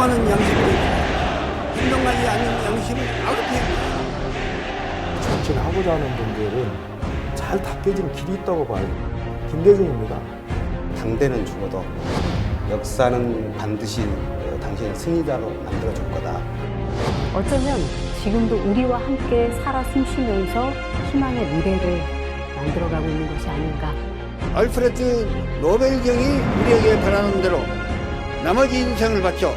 행동하는 양심으로 행동하지 않는 양심은 아웃입니다. 정치를 하고자 하는 분들은 잘 닦여진 길이 있다고 봐요. 김대중입니다. 당대는 죽어도 역사는 반드시 당신의 승리자로 만들어줄 거다. 어쩌면 지금도 우리와 함께 살아 숨쉬면서 희망의 미래를 만들어가고 있는 것이 아닌가. 알프레드 노벨경이 우리에게 바라는 대로 나머지 인생을 바쳐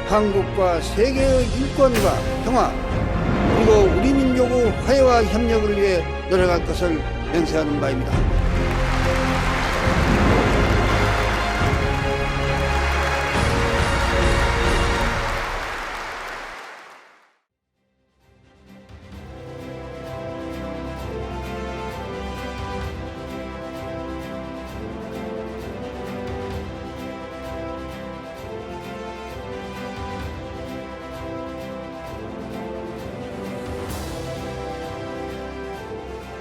한국과 세계의 인권과 평화 그리고 우리 민족의 화해와 협력을 위해 노력할 것을 맹세하는 바입니다.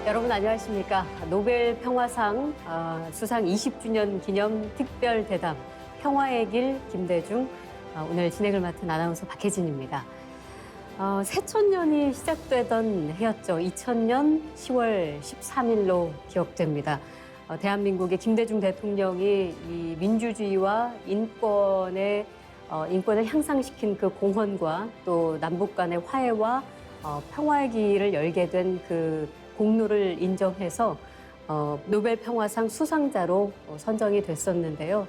여러분 안녕하십니까. 노벨 평화상 수상 20주년 기념 특별 대담 평화의 길 김대중 오늘 진행을 맡은 아나운서 박혜진입니다. 새천년이 시작되던 해였죠. 2000년 10월 13일로 기억됩니다. 대한민국의 김대중 대통령이 이 민주주의와 인권을 향상시킨 그 공헌과 또 남북 간의 화해와 평화의 길을 열게 된 그 공로를 인정해서 노벨 평화상 수상자로 선정이 됐었는데요.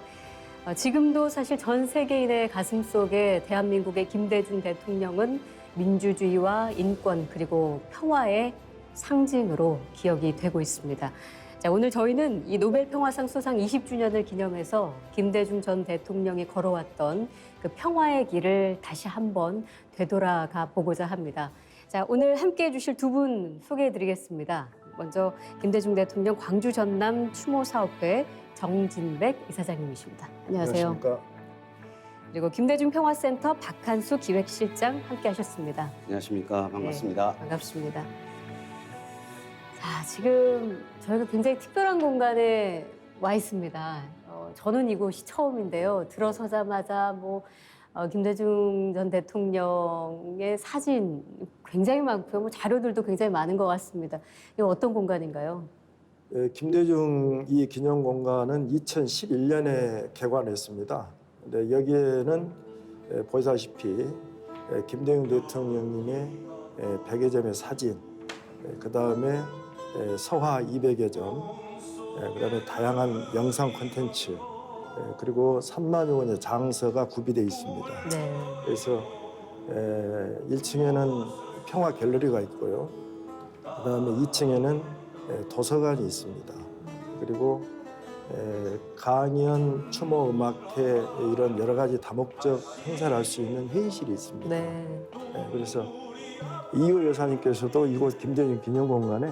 지금도 사실 전 세계인의 가슴속에 대한민국의 김대중 대통령은 민주주의와 인권 그리고 평화의 상징으로 기억이 되고 있습니다. 자, 오늘 저희는 이 노벨 평화상 수상 20주년을 기념해서 김대중 전 대통령이 걸어왔던 그 평화의 길을 다시 한번 되돌아가 보고자 합니다. 자, 오늘 함께해 주실 두 분 소개해 드리겠습니다. 먼저 김대중 대통령 광주 전남 추모사업회 정진백 이사장님이십니다. 안녕하세요. 안녕하십니까. 그리고 김대중 평화센터 박한수 기획실장 함께 하셨습니다. 안녕하십니까. 반갑습니다. 네, 반갑습니다. 자, 지금 저희가 굉장히 특별한 공간에 와 있습니다. 저는 이곳이 처음인데요. 들어서자마자 김대중 전 대통령의 사진 굉장히 많고요. 자료들도 굉장히 많은 것 같습니다. 이거 어떤 공간인가요? 김대중 이 기념 공간은 2011년에 개관했습니다. 근데 여기에는 보시다시피 김대중 대통령님의 100여 점의 사진, 그 다음에 서화 200여 점, 그 다음에 다양한 영상 콘텐츠, 그리고 3만여 원의 장서가 구비되어 있습니다. 네. 그래서 1층에는 평화 갤러리가 있고요. 그 다음에 2층에는 도서관이 있습니다. 그리고 강연, 추모, 음악회 이런 여러 가지 다목적 행사를 할 수 있는 회의실이 있습니다. 네. 그래서 이호 여사님께서도 이곳 김대중 기념공간에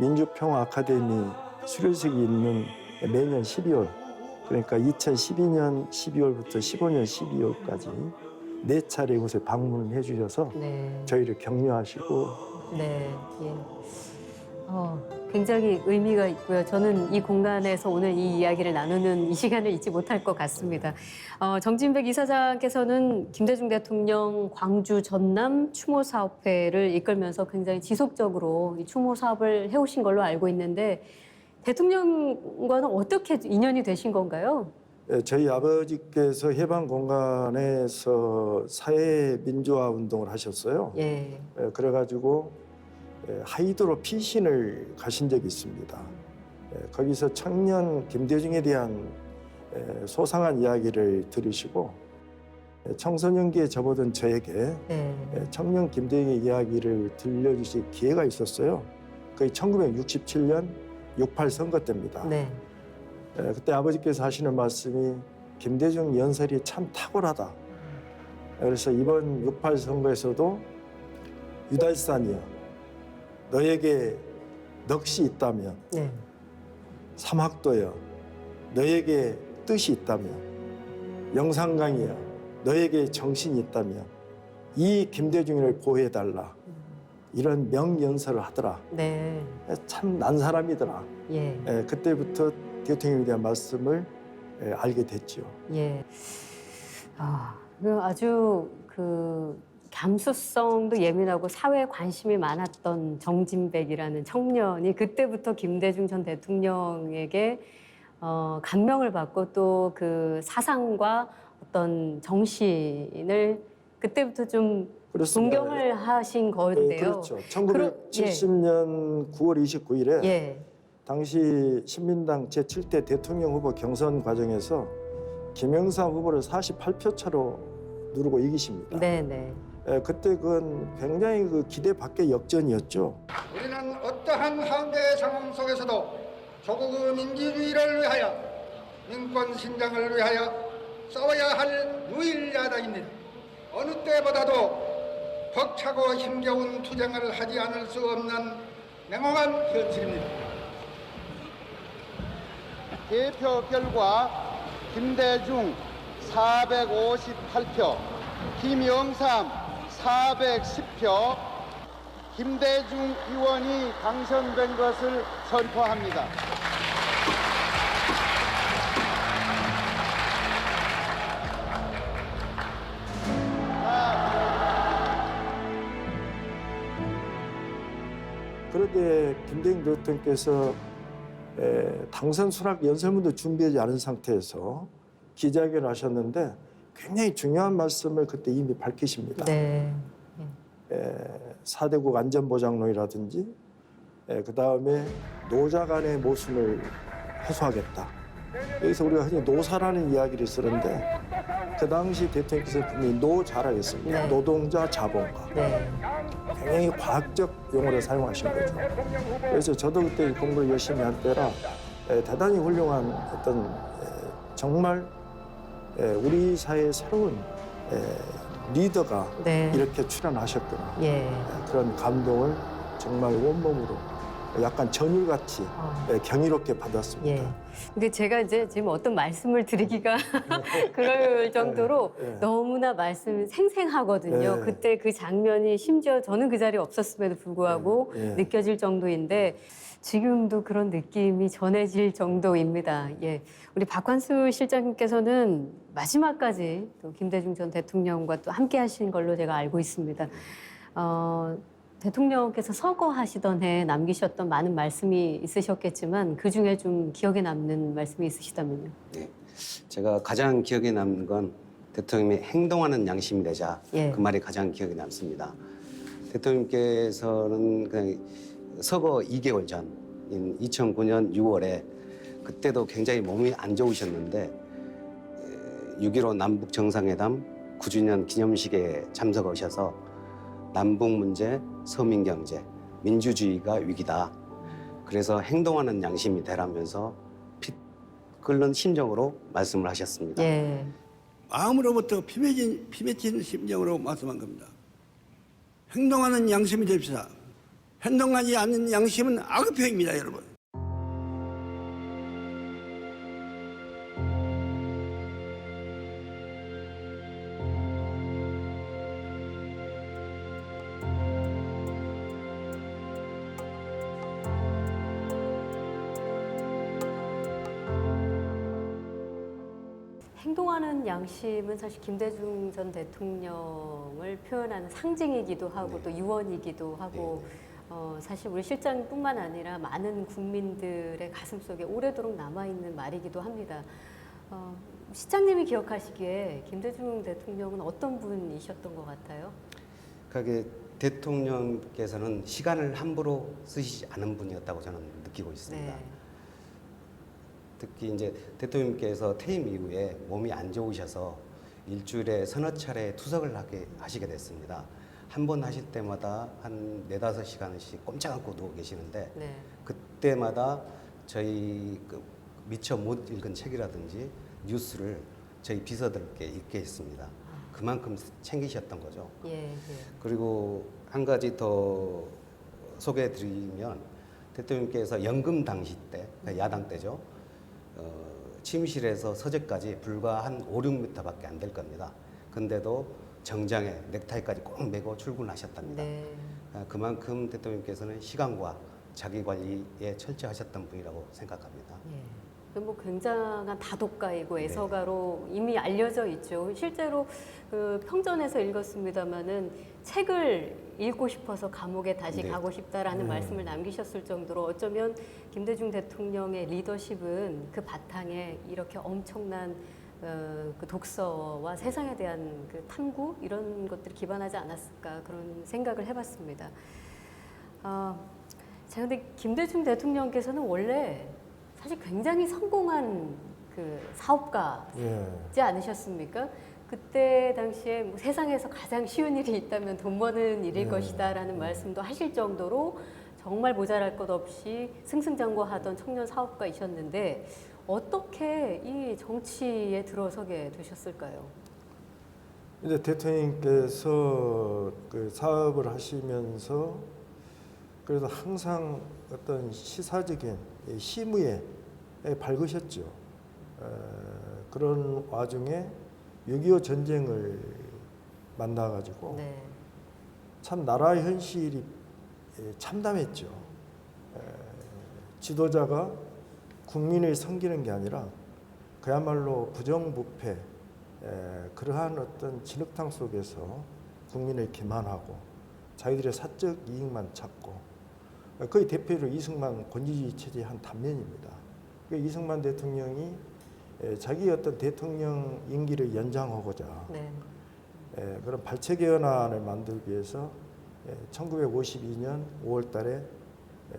민주평화 아카데미 수료식이 있는 매년 12월, 그러니까 2012년 12월부터 15년 12월까지 4차례 이곳에 방문을 해주셔서 네. 저희를 격려하시고. 네. 예. 굉장히 의미가 있고요. 저는 이 공간에서 오늘 이 이야기를 나누는 이 시간을 잊지 못할 것 같습니다. 정진백 이사장께서는 김대중 대통령 광주 전남 추모 사업회를 이끌면서 굉장히 지속적으로 이 추모 사업을 해오신 걸로 알고 있는데 대통령과는 어떻게 인연이 되신 건가요? 저희 아버지께서 해방 공간에서 사회 민주화 운동을 하셨어요. 예. 그래가지고 하이드로 피신을 가신 적이 있습니다. 거기서 청년 김대중에 대한 소상한 이야기를 들으시고 청소년기에 접어든 저에게 네. 청년 김대중의 이야기를 들려주실 기회가 있었어요. 그게 1967년 68 선거 때입니다. 네. 그때 아버지께서 하시는 말씀이 김대중 연설이 참 탁월하다. 그래서 이번 68 선거에서도 유달산이여 너에게 넋이 있다면, 네. 삼학도여 너에게 뜻이 있다면, 영산강이여 너에게 정신이 있다면 이 김대중을 보호해달라. 이런 명연설을 하더라. 네. 참 난 사람이더라. 예. 그때부터 대통령에 대한 말씀을 알게 됐죠. 예. 아주 그 감수성도 예민하고 사회에 관심이 많았던 정진백이라는 청년이 그때부터 김대중 전 대통령에게 감명을 받고 또 그 사상과 어떤 정신을 그때부터 좀 그렇습니다. 존경을 하신 예, 건데요. 그렇죠. 1970년 9월 29일에 예. 당시 신민당 제7대 대통령 후보 경선 과정에서 김영삼 후보를 48표 차로 누르고 이기십니다. 네네. 예, 그때 그건 굉장히 그 기대 밖의 역전이었죠. 우리는 어떠한 한계의 상황 속에서도 조국의 민주주의를 위하여 인권 신장을 위하여 싸워야 할 유일 야당입니다. 어느 때보다도 벅차고 힘겨운 투쟁을 하지 않을 수 없는 냉혹한 현실입니다. 개표 결과 김대중 458표, 김영삼 410표, 김대중 의원이 당선된 것을 선포합니다. 그런데 김대중 대통령께서 당선 수락 연설문도 준비하지 않은 상태에서 기자회견을 하셨는데 굉장히 중요한 말씀을 그때 이미 밝히십니다. 네. 4대국 안전보장론이라든지 그다음에 노자 간의 모순을 해소하겠다. 여기서 우리가 흔히 노사라는 이야기를 쓰는데 그 당시 대통령께서 분명히 노자라고 했습니다. 네. 노동자 자본가. 네. 굉장히 과학적 용어를 사용하신 거죠. 그래서 저도 그때 공부를 열심히 할 때라 대단히 훌륭한 어떤 정말 우리 사회의 새로운 리더가 네. 이렇게 출연하셨구나. 예. 그런 감동을 정말 온몸으로 약간 전율같이 경이롭게 받았습니다. 예. 근데 제가 이제 지금 어떤 말씀을 드리기가 그럴 정도로 너무나 말씀이 생생하거든요. 네. 그때 그 장면이 심지어 저는 그 자리에 없었음에도 불구하고 네. 느껴질 정도인데 지금도 그런 느낌이 전해질 정도입니다. 예. 우리 박관수 실장님께서는 마지막까지 또 김대중 전 대통령과 또 함께 하신 걸로 제가 알고 있습니다. 대통령께서 서거하시던 해 남기셨던 많은 말씀이 있으셨겠지만 그중에 좀 기억에 남는 말씀이 있으시다면요. 네. 제가 가장 기억에 남는 건 대통령이 행동하는 양심이 되자. 예. 그 말이 가장 기억에 남습니다. 대통령께서는 그냥 서거 2개월 전인 2009년 6월에 그때도 굉장히 몸이 안 좋으셨는데 6.15 남북 정상회담 9주년 기념식에 참석하셔서 남북 문제, 서민 경제, 민주주의가 위기다. 그래서 행동하는 양심이 되라면서 피 끓는 심정으로 말씀을 하셨습니다. 예. 마음으로부터 피맺힌 심정으로 말씀한 겁니다. 행동하는 양심이 됩시다. 행동하지 않는 양심은 악의표입니다, 여러분. 행동하는 양심은 사실 김대중 전 대통령을 표현하는 상징이기도 하고 또 유언이기도 하고 사실 우리 실장뿐만 아니라 많은 국민들의 가슴속에 오래도록 남아있는 말이기도 합니다. 실장님이 기억하시기에 김대중 대통령은 어떤 분이셨던 것 같아요? 그러니까 대통령께서는 시간을 함부로 쓰시지 않은 분이었다고 저는 느끼고 있습니다. 네. 특히 이제 대통령께서 퇴임 이후에 몸이 안 좋으셔서 일주일에 서너 차례 투석을 하시게 됐습니다. 한 번 하실 때마다 한 4-5시간씩 꼼짝 않고 누워 계시는데 네. 그때마다 저희 미처 못 읽은 책이라든지 뉴스를 저희 비서들께 읽게 했습니다. 그만큼 챙기셨던 거죠. 예, 예. 그리고 한 가지 더 소개해드리면 대통령께서 연금 당시 때, 그러니까 야당 때죠. 침실에서 서재까지 불과 한 5-6m밖에 안 될 겁니다. 근데도 정장에 넥타이까지 꼭 매고 출근하셨답니다. 네. 그만큼 대통령께서는 시간과 자기 관리에 철저하셨던 분이라고 생각합니다. 예. 뭐 굉장한 다독가이고 애서가로 이미 알려져 있죠. 실제로 그 평전에서 읽었습니다마는 책을 읽고 싶어서 감옥에 다시 네. 가고 싶다라는 말씀을 남기셨을 정도로 어쩌면 김대중 대통령의 리더십은 그 바탕에 이렇게 엄청난 그 독서와 세상에 대한 그 탐구 이런 것들이 기반하지 않았을까 그런 생각을 해봤습니다. 자, 근데 김대중 대통령께서는 원래 사실 굉장히 성공한 그 사업가지 예. 않으셨습니까? 그때 당시에 뭐 세상에서 가장 쉬운 일이 있다면 돈 버는 일일 것이다라는 말씀도 하실 정도로 정말 모자랄 것 없이 승승장구하던 청년 사업가이셨는데 어떻게 이 정치에 들어서게 되셨을까요? 이제 대통령께서 그 사업을 하시면서 그래서 항상 어떤 시사적인 시무에 밝으셨죠. 그런 와중에 6.25 전쟁을 만나가지고 네. 참 나라 현실이 참담했죠. 지도자가 국민을 섬기는 게 아니라 그야말로 부정부패 그러한 어떤 진흙탕 속에서 국민을 기만하고 자기들의 사적 이익만 찾고 거의 대표로 이승만 권위주의 체제의 한 단면입니다. 이승만 대통령이 자기 어떤 대통령 임기를 연장하고자 네. 그런 발췌개헌안을 만들기 위해서 1952년 5월 달에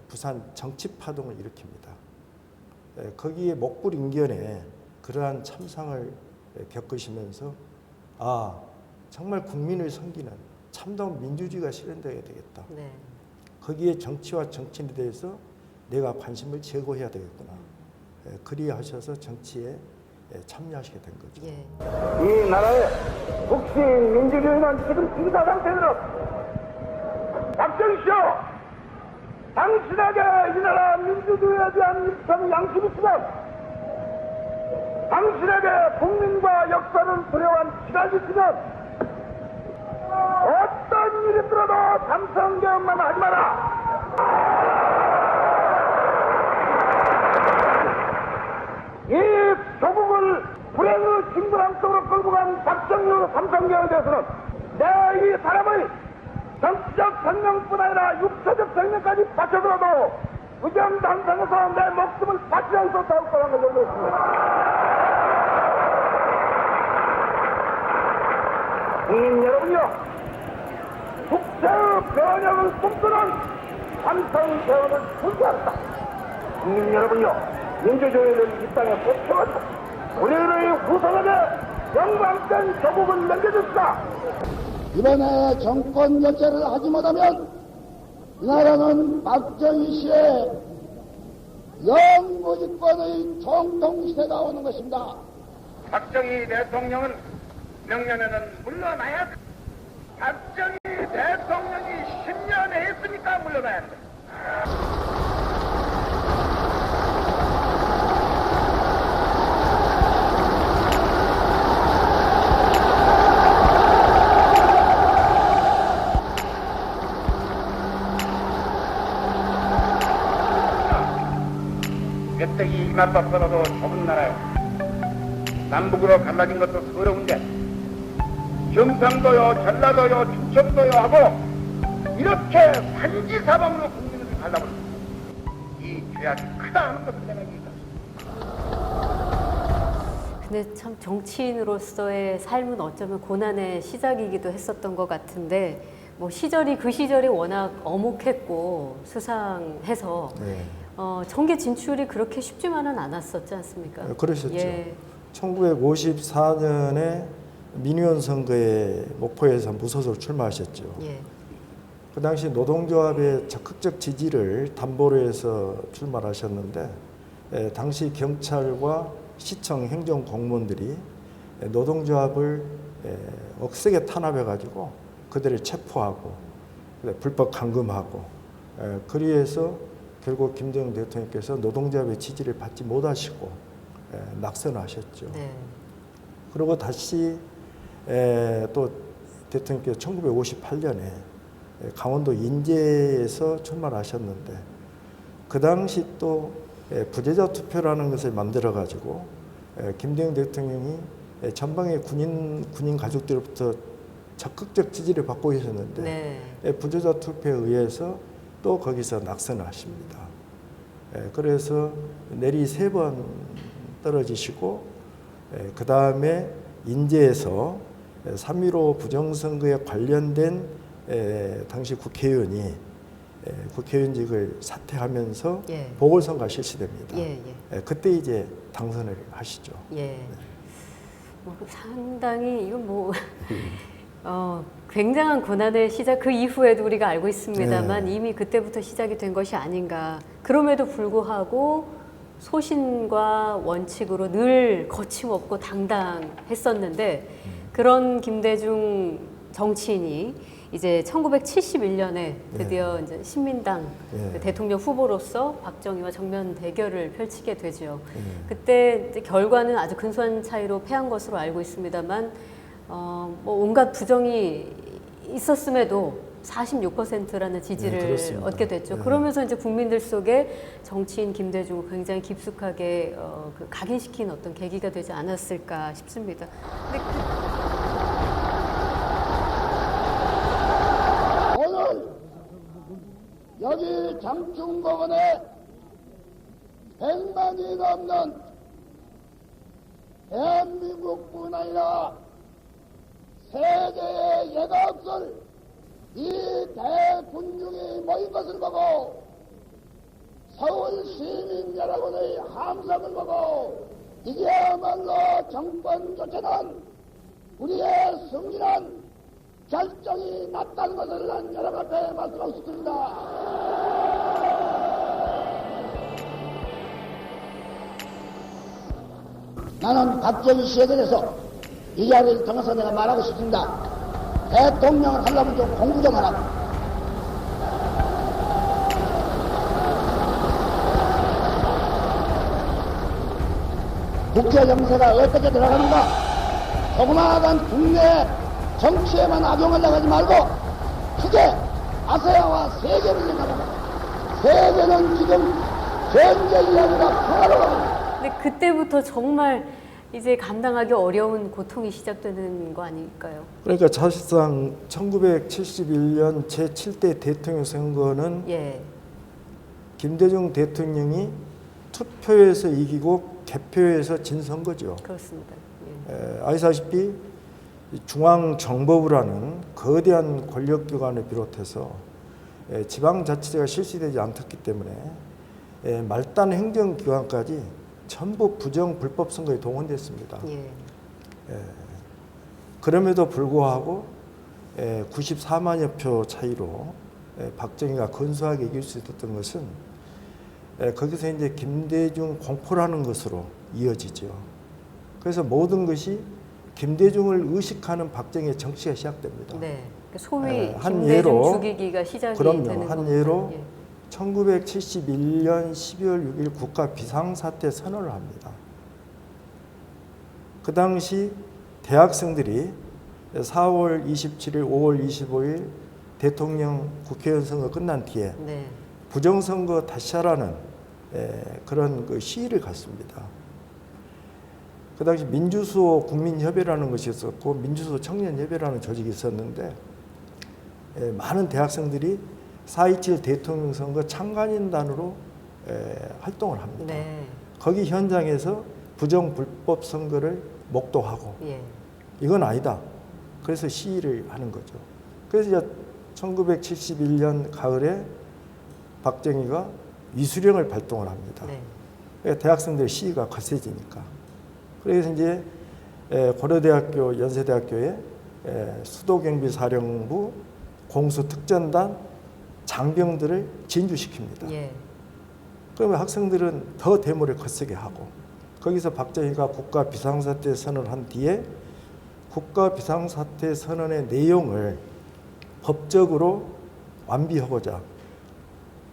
부산 정치파동을 일으킵니다. 거기에 목불인견에 그러한 참상을 겪으시면서 정말 국민을 섬기는 참다운 민주주의가 실현되어야 되겠다. 네. 거기에 정치와 정치인에 대해서 내가 관심을 제고해야 되겠구나. 그리하셔서 정치에 참여하시게 된 거죠. 예. 이 나라의 북신 민주주의는 지금 비사 상태로 박정희쇼 당신에게 이 나라 민주주의에 대한 일정 양심이 있으면 당신에게 국민과 역사를 두려워한 지각이 있으면 어떤 일이 들어도 삼성개헌만 하지 마라. 이 조국을 불행의 징그랑 속으로 끌고 간 박정희 삼성개헌에 대해서는 내 이 사람의 정치적 생명뿐 아니라 육체적 생명까지 바쳐들어도 의견 당상에서 내 목숨을 바치지 않겠다고 떠난 것을 알겠습니다. 국민 여러분요, 국제의 변혁을 꿈꾸는 삼성개헌을 존재한다. 국민 여러분요, 민주주의를 이 땅에 펼쳐간다. 우리의 후손에게 영광된 조국을 넘겨줍시다. 이번에 정권 교체를 하지 못하면 이 나라는 박정희 씨의 영무집권의 총통시대가 오는 것입니다. 박정희 대통령은 명년에는 물러나야 한다. 박정희 대통령이 10년 했으니까 물러나야 한다. 멧돼지 이맛밥 떨어도 좁은 나라요. 남북으로 갈라진 것도 서러운데 경상도요, 전라도요, 충청도요 하고 이렇게 산지사방으로 국민을 갈라버립니다. 이 죄악이 크다 하는 것을 내가 얘기합니다. 근데 참 정치인으로서의 삶은 어쩌면 고난의 시작이기도 했었던 것 같은데 뭐 그 시절이 워낙 어묵했고 수상해서 네. 정계 진출이 그렇게 쉽지만은 않았었지 않습니까? 그러셨죠. 예. 1954년에 민의원 선거에 목포에서 무소속 출마하셨죠. 예. 그 당시 노동조합의 적극적 지지를 담보로 해서 출마하셨는데 당시 경찰과 시청 행정 공무원들이 노동조합을 억세게 탄압해가지고 그들을 체포하고 불법 감금하고 그리해서 결국 김대중 대통령께서 노동조합의 지지를 받지 못하시고 낙선하셨죠. 네. 그리고 다시 또 대통령께서 1958년에 강원도 인제에서 출마를 하셨는데 그 당시 또 부재자 투표라는 것을 만들어 가지고 김대중 대통령이 전방의 군인 가족들로부터 적극적 지지를 받고 계셨는데 네. 부재자 투표에 의해서 또 거기서 낙선을 하십니다. 그래서 내리 3번 떨어지시고 그 다음에 인제에서 3.15 부정선거에 관련된 당시 국회의원이 국회의원직을 사퇴하면서 예. 보궐선거가 실시됩니다. 예, 그때 이제 당선을 하시죠. 예. 상당히 이건 뭐 굉장한 고난의 시작 그 이후에도 우리가 알고 있습니다만 이미 그때부터 시작이 된 것이 아닌가. 그럼에도 불구하고 소신과 원칙으로 늘 거침없고 당당했었는데 그런 김대중 정치인이 이제 1971년에 드디어 이제 신민당 그 대통령 후보로서 박정희와 정면 대결을 펼치게 되죠. 그때 이제 결과는 아주 근소한 차이로 패한 것으로 알고 있습니다만 뭐 온갖 부정이 있었음에도 46%라는 지지를 그렇습니다. 얻게 됐죠. 그러면서 이제 국민들 속에 정치인 김대중을 굉장히 깊숙하게 그 각인시킨 어떤 계기가 되지 않았을까 싶습니다. 근데 오늘 여기 장충공원에 100만이 넘는 대한민국뿐 아니라 세계에 예가 없을 이 대군중이 모인 것을 보고 서울 시민 여러분의 함성을 보고 이게야말로 정권 교체는 우리의 승리는 결정이 났다는 것을 난 여러분 앞에 말씀하고 싶습니다. 나는 박정희 씨에 대해서 이 자리를 통해서 내가 말하고 싶습니다. 대통령을 하려면 좀 공부 좀 하라고. 국회 정세가 어떻게 들어가는가? 조그마한 국내 정치에만 악용하려고 하지 말고 크게 아세아와 세계를 생각합니다. 세계는 지금 전쟁이 아니라 평화로 갑니다. 근데 그때부터 정말 이제 감당하기 어려운 고통이 시작되는 거 아닐까요? 그러니까 사실상 1971년 제7대 대통령 선거는 예, 김대중 대통령이 투표에서 이기고 개표에서 진 선거죠. 그렇습니다. 아시다시피 중앙정보부라는 거대한 권력기관을 비롯해서 지방자치제가 실시되지 않았기 때문에 말단 행정기관까지 전부 부정 불법 선거에 동원됐습니다. 예, 그럼에도 불구하고 94만여 표 차이로 박정희가 근소하게 이길 수 있었던 것은 거기서 이제 김대중 공포라는 것으로 이어지죠. 그래서 모든 것이 김대중을 의식하는 박정희의 정치가 시작됩니다. 네. 소위 한 김대중 예로, 죽이기가 시작이 그럼요. 되는 한 겁니다. 예로 예. 1971년 12월 6일 국가 비상사태 선언을 합니다. 그 당시 대학생들이 4월 27일, 5월 25일 대통령 국회의원 선거 끝난 뒤에 네. 부정선거 다시 하라는 그런 그 시위를 갔습니다. 그 당시 민주수호 국민협의라는 것이 있었고 민주수호 청년협의라는 조직이 있었는데 많은 대학생들이 4.27 대통령 선거 참관인단으로 활동을 합니다. 네. 거기 현장에서 부정 불법 선거를 목도하고 예. 이건 아니다. 그래서 시위를 하는 거죠. 그래서 이제 1971년 가을에 박정희가 위수령을 발동을 합니다. 네. 대학생들 시위가 거세지니까. 그래서 이제 고려대학교, 연세대학교에 수도경비사령부 공수특전단 장병들을 진주시킵니다. 예. 그러면 학생들은 더 데모를 거세게 하고 거기서 박정희가 국가 비상사태 선언을 한 뒤에 국가 비상사태 선언의 내용을 법적으로 완비하고자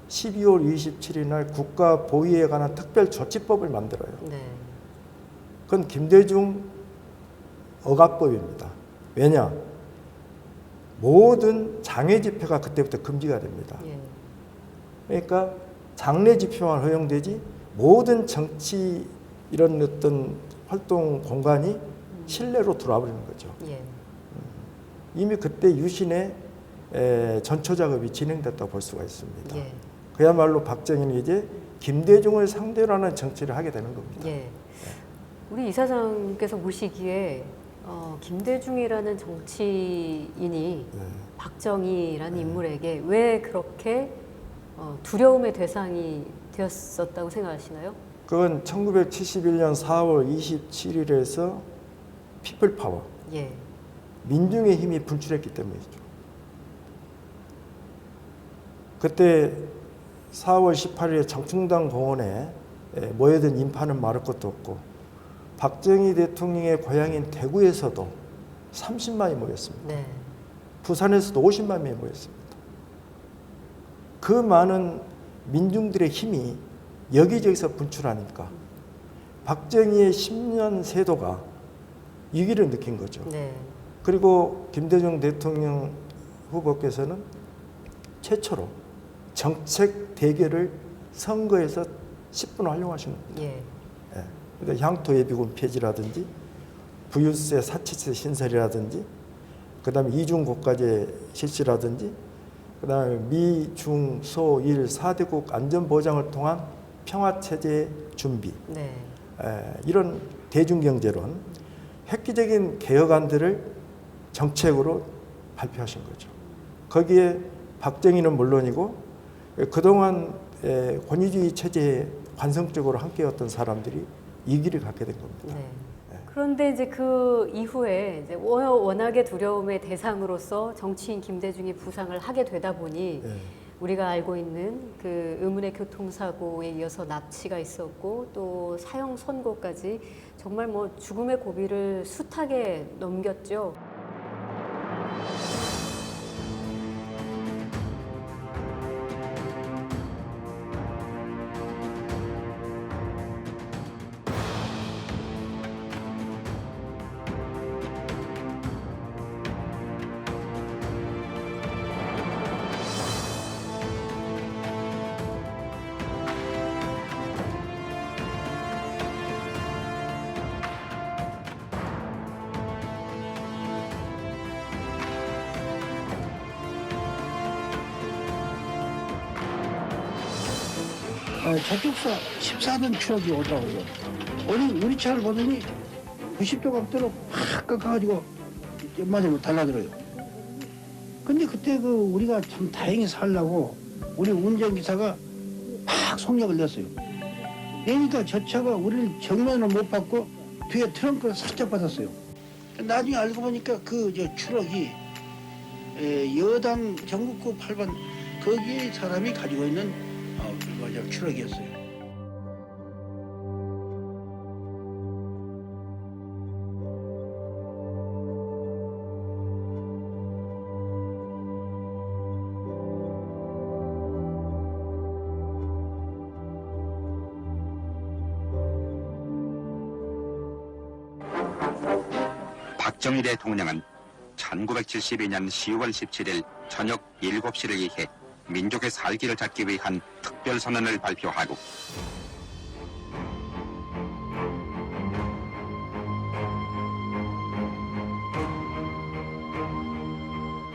12월 27일 날 국가 보위에 관한 특별조치법을 만들어요. 네. 그건 김대중 억압법입니다. 왜냐? 모든 장외 집회가 그때부터 금지가 됩니다. 예. 그러니까 장례 집회만 허용되지 모든 정치 이런 어떤 활동 공간이 실내로 들어와 버리는 거죠. 예. 이미 그때 유신의 전초 작업이 진행됐다고 볼 수가 있습니다. 예. 그야말로 박정희는 이제 김대중을 상대로 하는 정치를 하게 되는 겁니다. 예. 우리 이사장께서 보시기에 김대중이라는 정치인이 네. 박정희라는 인물에게 왜 그렇게 두려움의 대상이 되었었다고 생각하시나요? 그건 1971년 4월 27일에서 피플파워, 예. 민중의 힘이 분출했기 때문이죠. 그때 4월 18일에 장충당 공원에 모여든 인파는 말할 것도 없고 박정희 대통령의 고향인 대구에서도 30만이 모였습니다. 네. 부산에서도 50만 명이 모였습니다. 그 많은 민중들의 힘이 여기저기서 분출하니까 박정희의 10년 세도가 위기를 느낀 거죠. 네. 그리고 김대중 대통령 후보께서는 최초로 정책 대결을 선거에서 10분 활용하신 겁니다. 예. 예. 그러니까 향토 예비군 폐지라든지 부유세 사치세 신설이라든지 그다음에 이중국가제 실시라든지 그다음에 미, 중, 소, 일 4대국 안전보장을 통한 평화체제 준비 네. 이런 대중경제론 획기적인 개혁안들을 정책으로 발표하신 거죠. 거기에 박정희는 물론이고 그동안 권위주의 체제에 관성적으로 함께했던 사람들이 이기를 갖게 된 겁니다. 네. 그런데 이제 그 이후에 이제 워낙에 두려움의 대상으로서 정치인 김대중이 부상을 하게 되다 보니 네. 우리가 알고 있는 그 의문의 교통사고에 이어서 납치가 있었고 또 사형 선고까지 정말 뭐 죽음의 고비를 숱하게 넘겼죠. 저격사 14던 추억이 오더라고요. 우리 차를 보더니 90도 각도로 팍 꺾어가지고 맞으면 달라들어요. 근데 그때 우리가 참 다행히 살려고 우리 운전기사가 막 속력을 냈어요. 그러니까 저 차가 우리를 정면을 못 받고 뒤에 트렁크를 살짝 받았어요. 나중에 알고 보니까 추럭이 여당 전국구 8번 거기에 사람이 가지고 있는 추럭이었어요. 박정희 대통령은 1972년 10월 17일 저녁 7시를 이해 민족의 살기를 찾기 위한 특별선언을 발표하고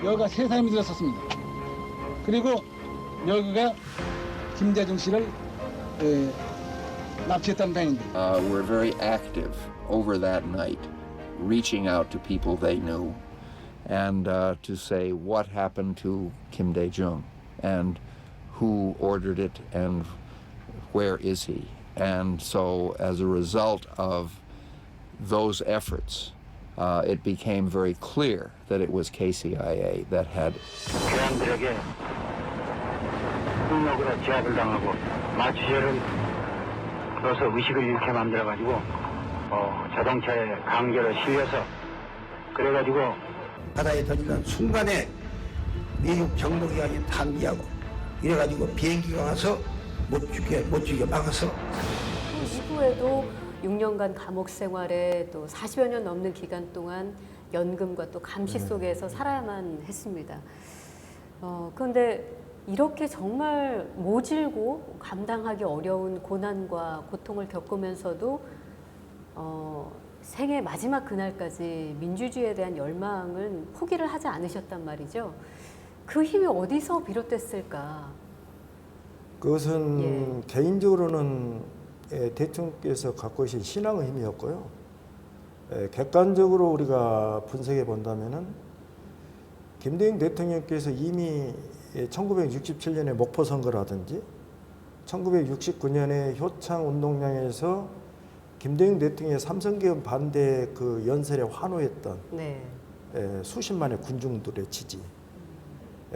여기가 세 사람이 들었었습니다. 그리고 여기가 김대중 씨를 납치했다는 당인데. were very active over that night, reaching out to people they knew and to say what happened to Kim Dae-jung and who ordered it and where is he. And so as a result of those efforts, it became very clear that it was KCIA that had 대한민국에 폭력으로 제압을 당하고 마취제를 풀어서 의식을 잃게 만들어가지고 자동차에 강제로 실려서 그래가지고 바다에 던지는 순간에 미국 정보기관이 탐지하고 이래가지고 비행기가 와서 못 죽게 막아서 그 이후에도 6년간 감옥 생활에 또 40여 년 넘는 기간 동안 연금과 또 감시 속에서 살아야만 했습니다. 그런데 이렇게 정말 모질고 감당하기 어려운 고난과 고통을 겪으면서도 생애 마지막 그날까지 민주주의에 대한 열망은 포기를 하지 않으셨단 말이죠. 그 힘이 어디서 비롯됐을까? 그것은 개인적으로는 대통령께서 갖고 계신 신앙의 힘이었고요. 객관적으로 우리가 분석해 본다면은 김대중 대통령께서 이미 1967년에 목포 선거라든지 1969년에 효창 운동장에서 김대중 대통령의 삼성개헌 반대 그 연설에 환호했던 네. 수십만의 군중들의 지지.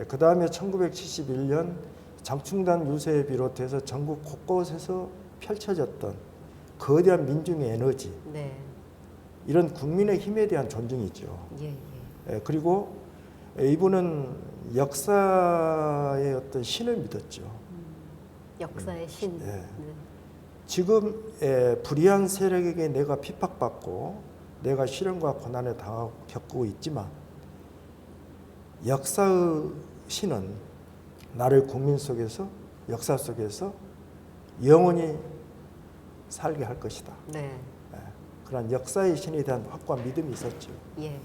그 다음에 1971년 장충단 유세에 비롯해서 전국 곳곳에서 펼쳐졌던 거대한 민중의 에너지. 네. 이런 국민의 힘에 대한 존중이죠. 예. 그리고 이분은 역사의 어떤 신을 믿었죠. 역사의 신. 네. 네. 지금 불의한 세력에게 내가 핍박받고 내가 시련과 고난을 겪고 있지만 역사의 신은 나를 국민 속에서 역사 속에서 영원히 살게 할 것이다. 네. 그런 역사의 신에 대한 확고한 믿음이 있었죠. 예.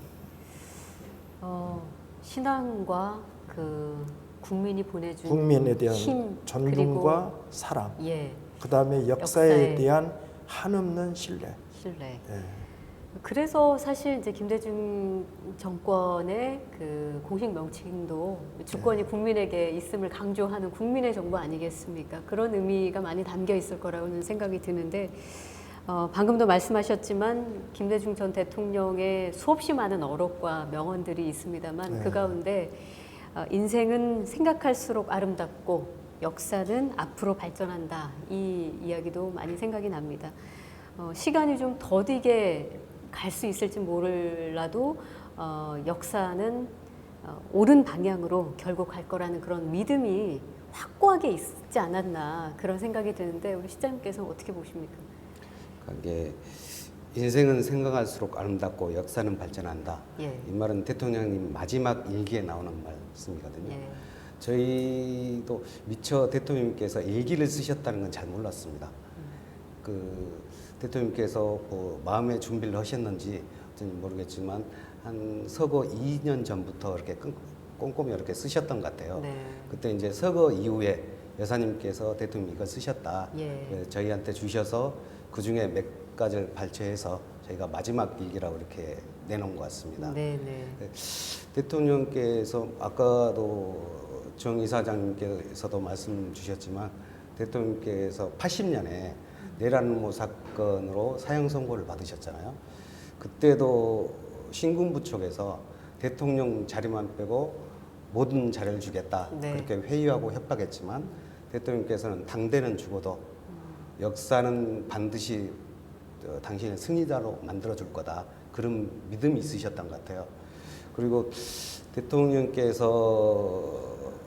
신앙과 그 국민이 보내준 국민에 대한 힘, 존중과 그리고, 사랑. 예. 그다음에 역사에 대한 한없는 신뢰. 신뢰. 예. 그래서 사실 이제 김대중 정권의 그 공식 명칭도 주권이 국민에게 있음을 강조하는 국민의 정부 아니겠습니까? 그런 의미가 많이 담겨 있을 거라고는 생각이 드는데 방금도 말씀하셨지만 김대중 전 대통령의 수없이 많은 어록과 명언들이 있습니다만 네. 그 가운데 인생은 생각할수록 아름답고 역사는 앞으로 발전한다. 이 이야기도 많이 생각이 납니다. 시간이 좀 더디게 갈 수 있을지 몰라도 역사는 옳은 방향으로 결국 갈 거라는 그런 믿음이 확고하게 있지 않았나 그런 생각이 드는데 우리 시장님께서는 어떻게 보십니까? 이게 인생은 생각할수록 아름답고 역사는 발전한다. 예. 이 말은 대통령님 마지막 일기에 나오는 말씀이거든요. 예. 저희도 미처 대통령님께서 일기를 쓰셨다는 건 잘 몰랐습니다. 그 대통령께서 뭐 마음의 준비를 하셨는지 어쩐지 모르겠지만 한 서거 2년 전부터 이렇게 꼼꼼히 이렇게 쓰셨던 것 같아요. 네. 그때 이제 서거 이후에 여사님께서 대통령 이거 쓰셨다. 예. 그래서 저희한테 주셔서 그 중에 몇 가지를 발췌해서 저희가 마지막 일기라고 이렇게 내놓은 것 같습니다. 네네. 대통령께서 아까도 정 이사장님께서도 말씀 주셨지만 대통령께서 80년에 내란음모 사건으로 사형 선고를 받으셨잖아요. 그때도 신군부 쪽에서 대통령 자리만 빼고 모든 자료를 주겠다. 네. 그렇게 회유하고 협박했지만 대통령께서는 당대는 죽어도 역사는 반드시 당신의 승리자로 만들어줄 거다. 그런 믿음이 있으셨던 것 같아요. 그리고 대통령께서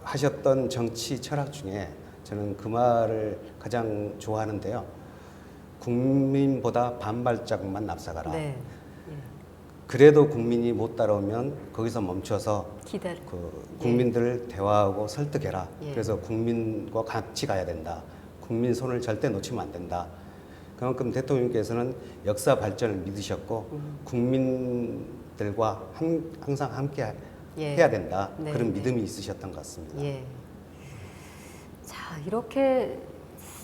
하셨던 정치 철학 중에 저는 그 말을 가장 좋아하는데요. 국민보다 반발짝만 앞서가라. 네. 그래도 국민이 못 따라오면 거기서 멈춰서 기다려. 국민들을 대화하고 설득해라. 예. 그래서 국민과 같이 가야 된다. 국민 손을 절대 놓치면 안 된다. 그만큼 대통령께서는 역사 발전을 믿으셨고 국민들과 항상 함께 해야 된다. 네. 그런 믿음이 있으셨던 것 같습니다. 예. 자, 이렇게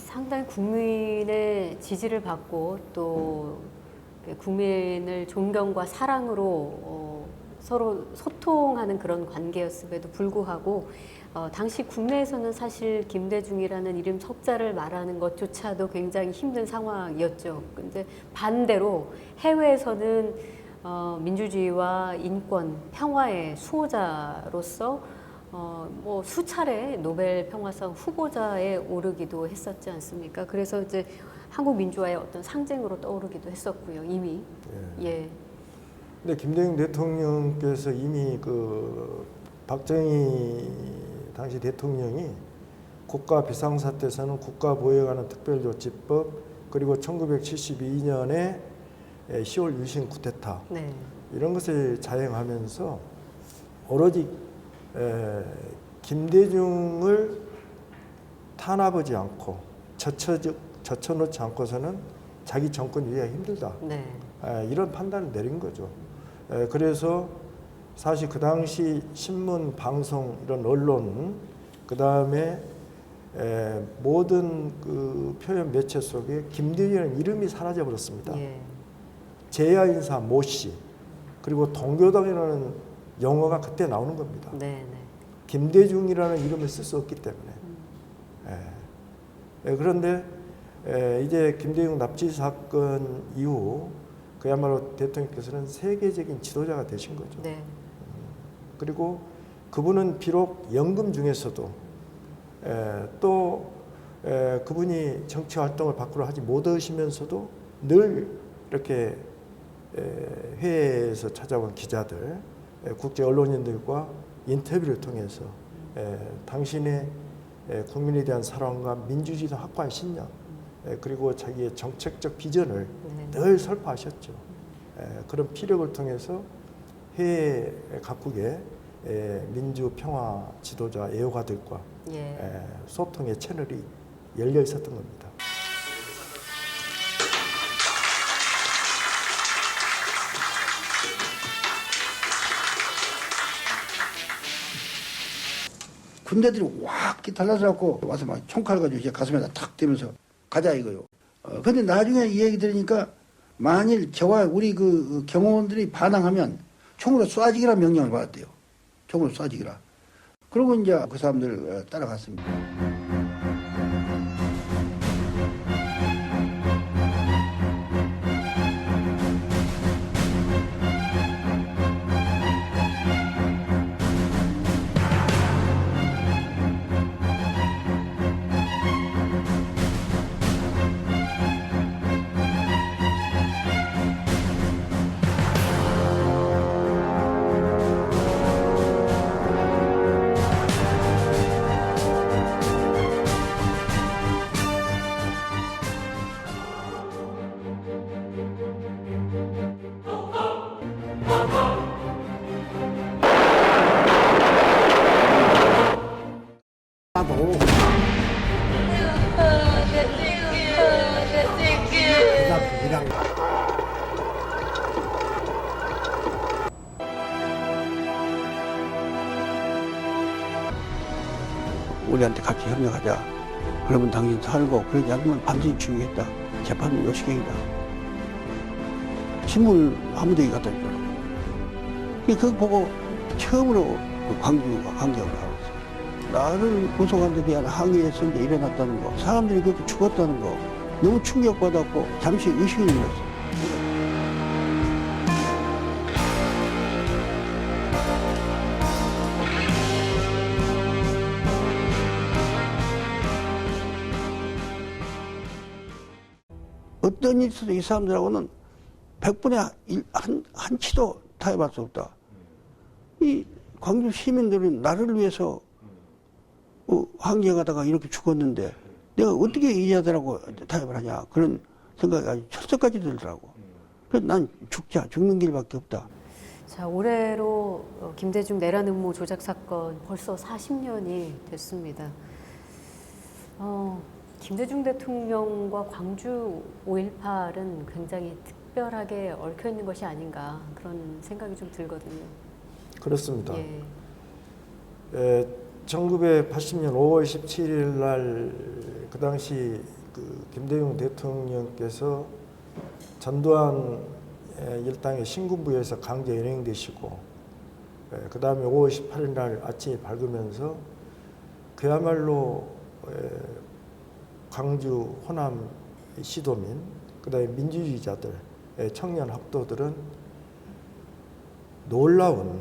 상당히 국민의 지지를 받고 또 국민을 존경과 사랑으로 서로 소통하는 그런 관계였음에도 불구하고 당시 국내에서는 사실 김대중이라는 이름 석자를 말하는 것조차도 굉장히 힘든 상황이었죠. 근데 반대로 해외에서는 민주주의와 인권, 평화의 수호자로서 뭐 수차례 노벨 평화상 후보자에 오르기도 했었지 않습니까? 그래서 이제 한국 민주화의 어떤 상징으로 떠오르기도 했었고요, 이미. 예. 근데 김대중 대통령께서 이미 그 박정희 당시 대통령이 국가 비상사태에서는 국가보호에 관한 특별조치법 그리고 1972년에 10월 유신 쿠데타 이런 것을 자행하면서 오로지 김대중을 탄압하지 않고 젖혀놓지 않고서는 자기 정권 유지하기 힘들다. 네. 이런 판단을 내린 거죠. 그래서 사실 그 당시 신문, 방송 이런 언론, 그 다음에 모든 그 표현 매체 속에 김대중이라는 이름이 사라져 버렸습니다. 예. 제야 인사 모 씨, 그리고 동교당이라는 용어가 그때 나오는 겁니다. 네, 네. 김대중이라는 이름을 쓸 수 없기 때문에. 그런데 이제 김대중 납치 사건 이후 그야말로 대통령께서는 세계적인 지도자가 되신 거죠. 네. 그리고 그분은 비록 연금 중에서도 또 그분이 정치 활동을 밖으로 하지 못하시면서도 늘 이렇게 해외에서 찾아온 기자들, 국제 언론인들과 인터뷰를 통해서 당신의 국민에 대한 사랑과 민주주의도 확고한 신념, 그리고 자기의 정책적 비전을 늘 설파하셨죠. 그런 피력을 통해서 해외 각국의 민주 평화 지도자 애호가들과 소통의 채널이 열려 있었던 겁니다. 군대들이 확 달라져갖고 와서 막 총칼 가지고 이제 가슴에다 탁 대면서 가자 이거요. 근데 나중에 이 얘기 들으니까 만일 저와 우리 그 경호원들이 반항하면 총으로 쏴지기라 명령을 받았대요. 총으로 쏴지기라. 그러고 이제 그 사람들 따라갔습니다. 우리한테 같이 협력하자. 그러면 당신 살고 그러지 않으면 반드시 죽이겠다. 재판은 요식행이다. 신문을 아무데나 갖다 주더라고. 그거 보고 처음으로 광주가 강경을 하고 있어요. 나를 구속한 데 대한 항의에서 이제 일어났다는 거, 사람들이 그렇게 죽었다는 거 너무 충격받았고 잠시 의식을 잃었어요. 어떤 일이 있어도 이 사람들하고는 100분의 한 치도 타협할 수 없다. 이 광주 시민들은 나를 위해서 항쟁하다가 이렇게 죽었는데 내가 어떻게 이 자들하고 타협을 하냐. 그런 생각이 아주 철석까지 들더라고. 그래서 난 죽는 길밖에 없다. 자, 올해로 김대중 내란 음모 조작 사건 벌써 40년이 됐습니다. 김대중 대통령과 광주 5.18은 굉장히 특별하게 얽혀있는 것이 아닌가 그런 생각이 좀 들거든요. 그렇습니다. 1980년 5월 17일 날 그 당시 그 김대중 대통령께서 전두환 일당의 신군부에서 강제 연행되시고 그 다음에 5월 18일 날 아침이 밝으면서 그야말로 광주 호남 시도민, 그 다음에 민주주의자들, 청년 학도들은 놀라운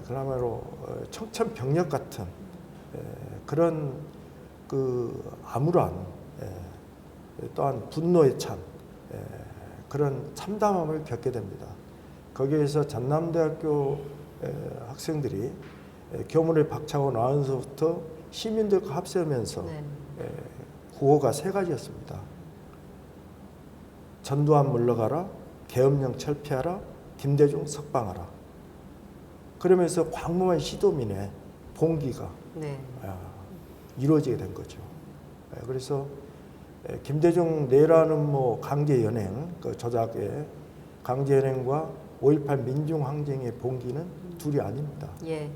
그야말로 청천벽력 같은 그런 그 암울한 또한 분노에 찬 그런 참담함을 겪게 됩니다. 거기에서 전남대학교 학생들이 교문에 박차고 나와서부터 시민들과 합세하면서 구호가 3가지였습니다. 전두환 물러가라, 계엄령 철폐하라, 김대중 석방하라. 그러면서 광범한 시도민의 봉기가 네. 이루어지게 된 거죠. 그래서 김대중 내라는 뭐 강제 연행, 그 조작의 강제 연행과 5.18 민중항쟁의 봉기는 둘이 아닙니다. 예.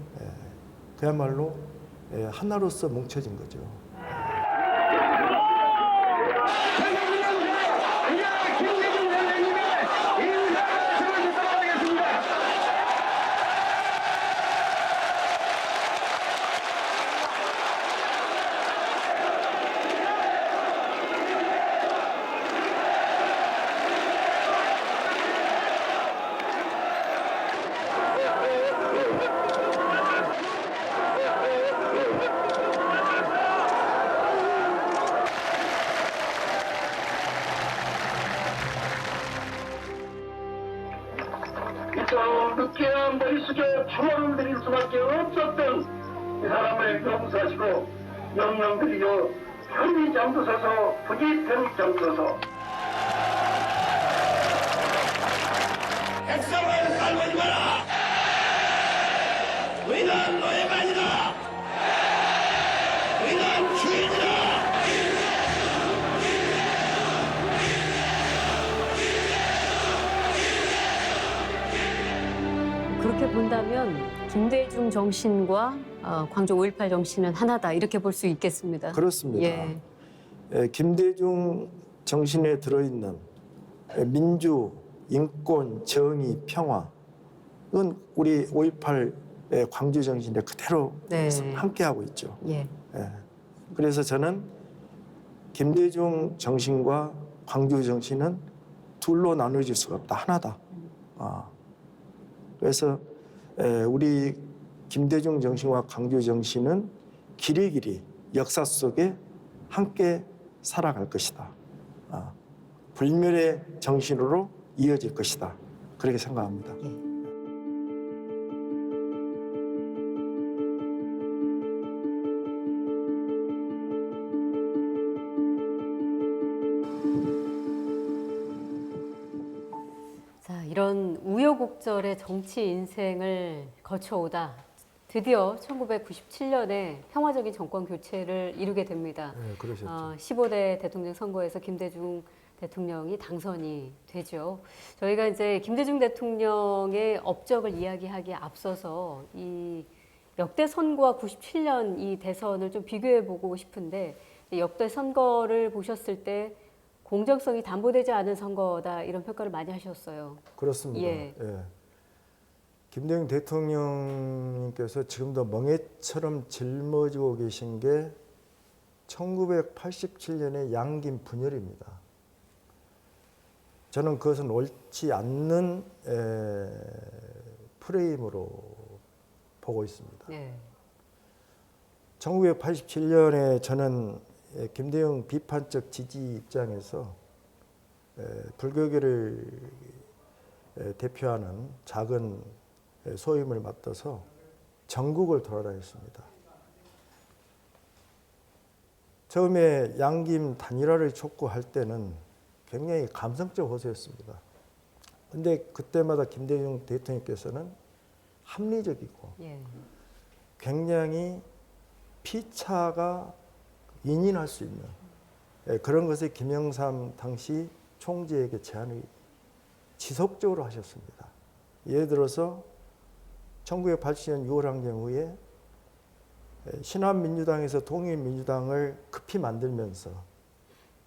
그야말로 하나로서 뭉쳐진 거죠. 이처럼 늦게야 머릿속에 주먹을 들일 수밖에 없었던 이 사람을 용서하시고 명령 드리려 편히 잠드소서 부디 편히 잠드소서. 백성을 살보지 마라. 우리는 너의 만이다. 우리는 주인이다. 그렇게 본다면 김대중 정신과 광주 5.18 정신은 하나다 이렇게 볼 수 있겠습니다. 그렇습니다. 예. 김대중 정신에 들어있는 민주, 인권, 정의, 평화 이건 우리 5.18의 광주 정신에 그대로 네. 함께하고 있죠. 예. 그래서 저는 김대중 정신과 광주 정신은 둘로 나눠질 수가 없다. 하나다. 그래서 우리 김대중 정신과 광주 정신은 길이길이 역사 속에 함께 살아갈 것이다. 불멸의 정신으로 이어질 것이다. 그렇게 생각합니다. 예. 자, 이런 우여곡절의 정치 인생을 거쳐오다 드디어 1997년에 평화적인 정권 교체를 이루게 됩니다. 네, 그러셨죠. 15대 대통령 선거에서 김대중 대통령이 당선이 되죠. 저희가 이제 김대중 대통령의 업적을 이야기하기에 앞서서 이 역대 선거와 97년 이 대선을 좀 비교해 보고 싶은데 역대 선거를 보셨을 때 공정성이 담보되지 않은 선거다 이런 평가를 많이 하셨어요. 그렇습니다. 예. 김대중 대통령님께서 지금도 멍해처럼 짊어지고 계신 게 1987년의 양김 분열입니다. 저는 그것은 옳지 않는 프레임으로 보고 있습니다. 네. 1987년에 저는 김대중 비판적 지지 입장에서 불교계를 대표하는 작은 소임을 맡아서 전국을 돌아다녔습니다. 처음에 양김 단일화를 촉구할 때는 굉장히 감성적 호소였습니다. 그런데 그때마다 김대중 대통령께서는 합리적이고 예. 굉장히 피차가 인인할 수 있는 그런 것을 김영삼 당시 총재에게 제안을 지속적으로 하셨습니다. 예를 들어서 1980년 6월 항쟁 후에 신한민주당에서 통일민주당을 급히 만들면서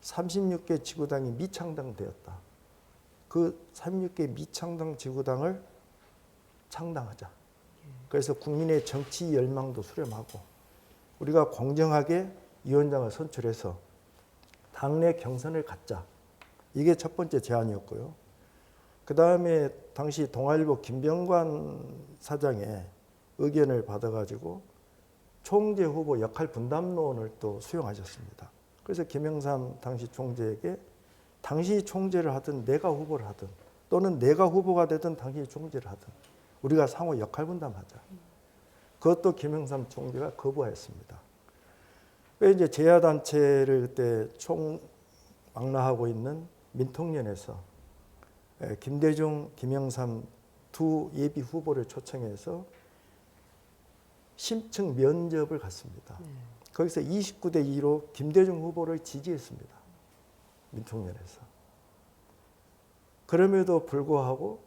36개 지구당이 미창당되었다. 그 36개 미창당 지구당을 창당하자. 그래서 국민의 정치 열망도 수렴하고 우리가 공정하게 위원장을 선출해서 당내 경선을 갖자. 이게 첫 번째 제안이었고요. 그 다음에 당시 동아일보 김병관 사장의 의견을 받아가지고 총재 후보 역할 분담론을 또 수용하셨습니다. 그래서 김영삼 당시 총재에게 당신이 총재를 하든 내가 후보를 하든 또는 내가 후보가 되든 당신이 총재를 하든 우리가 상호 역할 분담하자. 그것도 김영삼 총재가 거부하였습니다. 왜 이제 제야단체를 그때 총망라하고 있는 민통련에서 김대중, 김영삼 두 예비 후보를 초청해서 심층 면접을 갔습니다. 거기서 29대 2로 김대중 후보를 지지했습니다. 민통연에서. 그럼에도 불구하고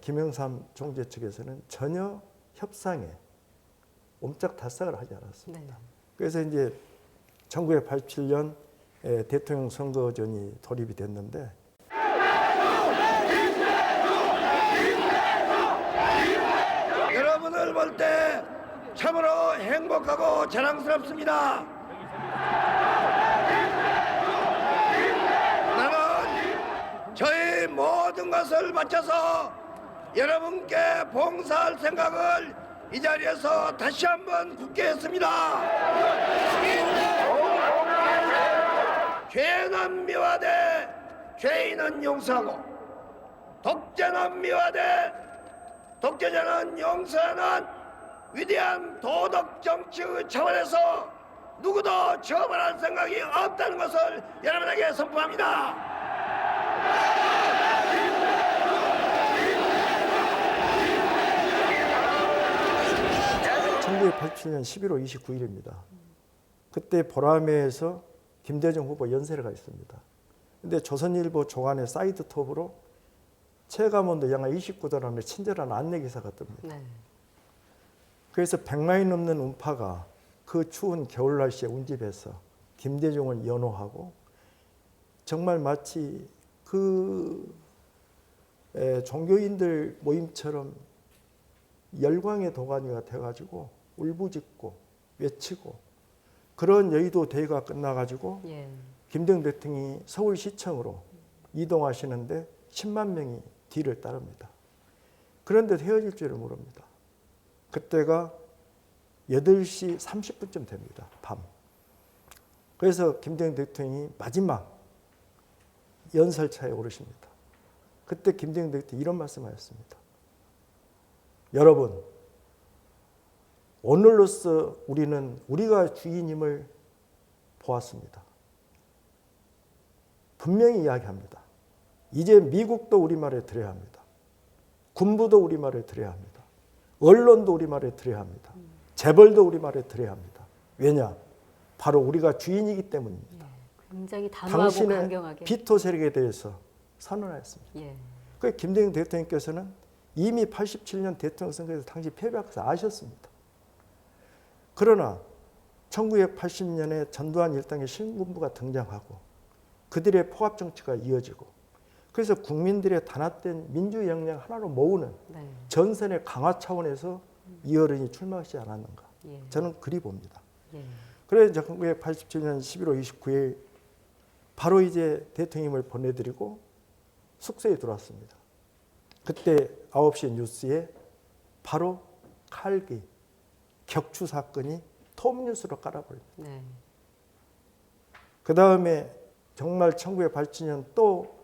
김영삼 총재 측에서는 전혀 협상에 옴짝달싹을 하지 않았습니다. 그래서 이제 1987년 대통령 선거전이 돌입이 됐는데 여러분을 볼 때 참으로 행복하고 자랑스럽습니다. 나는 저희 모든 것을 바쳐서 여러분께 봉사할 생각을 이 자리에서 다시 한번 굳게 했습니다. 죄는 미화돼 죄인은 용서하고 독재는 미화돼 독재자는 용서하는 위대한 도덕 정치의 차원에서 누구도 처벌할 생각이 없다는 것을 여러분에게 선포합니다. 1987년 11월 29일입니다. 그때 보라매에서 김대중 후보 연설회가 있습니다. 근데 조선일보 조간의 사이드 톱으로 최가문도 영하 29도라는 친절한 안내 기사가 뜹니다. 그래서 100만이 넘는 운파가 그 추운 겨울 날씨에 운집해서 김대중을 연호하고 정말 마치 그 종교인들 모임처럼 열광의 도가니가 돼가지고 울부짖고 외치고 그런 여의도 대회가 끝나가지고 김대중 대통령이 서울시청으로 이동하시는데 10만 명이 뒤를 따릅니다. 그런데 헤어질 줄을 모릅니다. 그때가 8시 30분쯤 됩니다. 밤. 그래서 김대중 대통령이 마지막 연설차에 오르십니다. 그때 김대중 대통령이 이런 말씀하셨습니다. 여러분, 오늘로써 우리는 우리가 주인임을 보았습니다. 분명히 이야기합니다. 이제 미국도 우리말을 들어야 합니다. 군부도 우리말을 들어야 합니다. 언론도 우리말을 들어야 합니다. 재벌도 우리말을 들어야 합니다. 왜냐? 바로 우리가 주인이기 때문입니다. 굉장히 단호하고 강경하게. 당신의 비토 세력에 대해서 선언하였습니다. 그 김대중 대통령께서는 이미 87년 대통령 선거에서 당시 패배한 것을 아셨습니다. 그러나 1980년에 전두환 일당의 신군부가 등장하고 그들의 포압 정치가 이어지고 그래서 국민들의 단합된 민주 역량 하나로 모으는 전선의 강화 차원에서 이 어른이 출마하지 않았는가. 저는 그리 봅니다. 그래서 1987년 11월 29일 바로 이제 대통령을 보내드리고 숙소에 들어왔습니다. 그때 9시 뉴스에 바로 칼기, 격추 사건이 톱뉴스로 깔아버립니다. 그 다음에 정말 1987년 또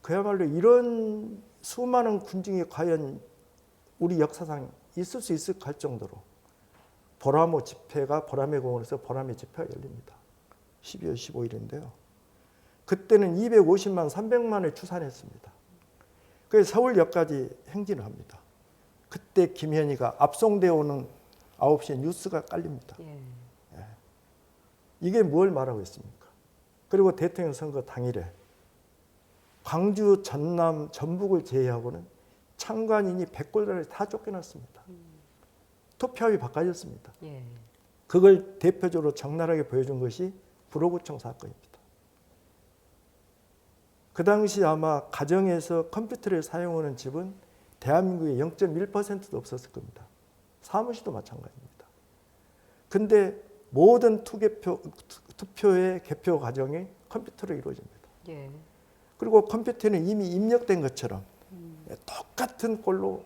그야말로 이런 수많은 군중이 과연 우리 역사상 있을 수 있을까 할 정도로 보라모 집회가 보라매 공원에서 보라매 집회가 열립니다. 12월 15일인데요. 그때는 250만, 300만을 추산했습니다. 그래서 서울역까지 행진을 합니다. 그때 김현희가 압송되어 오는 9시에 뉴스가 깔립니다. 이게 뭘 말하고 있습니까? 그리고 대통령 선거 당일에 광주, 전남, 전북을 제외하고는 참관인이 100골단을 다 쫓겨났습니다. 투표함이 바꿔졌습니다. 그걸 대표적으로 적나라하게 보여준 것이 불호구청 사건입니다. 그 당시 아마 가정에서 컴퓨터를 사용하는 집은 대한민국의 0.1%도 없었을 겁니다. 사무실도 마찬가지입니다. 근데 모든 투표의 개표 과정이 컴퓨터로 이루어집니다. 그리고 컴퓨터는 이미 입력된 것처럼 똑같은 꼴로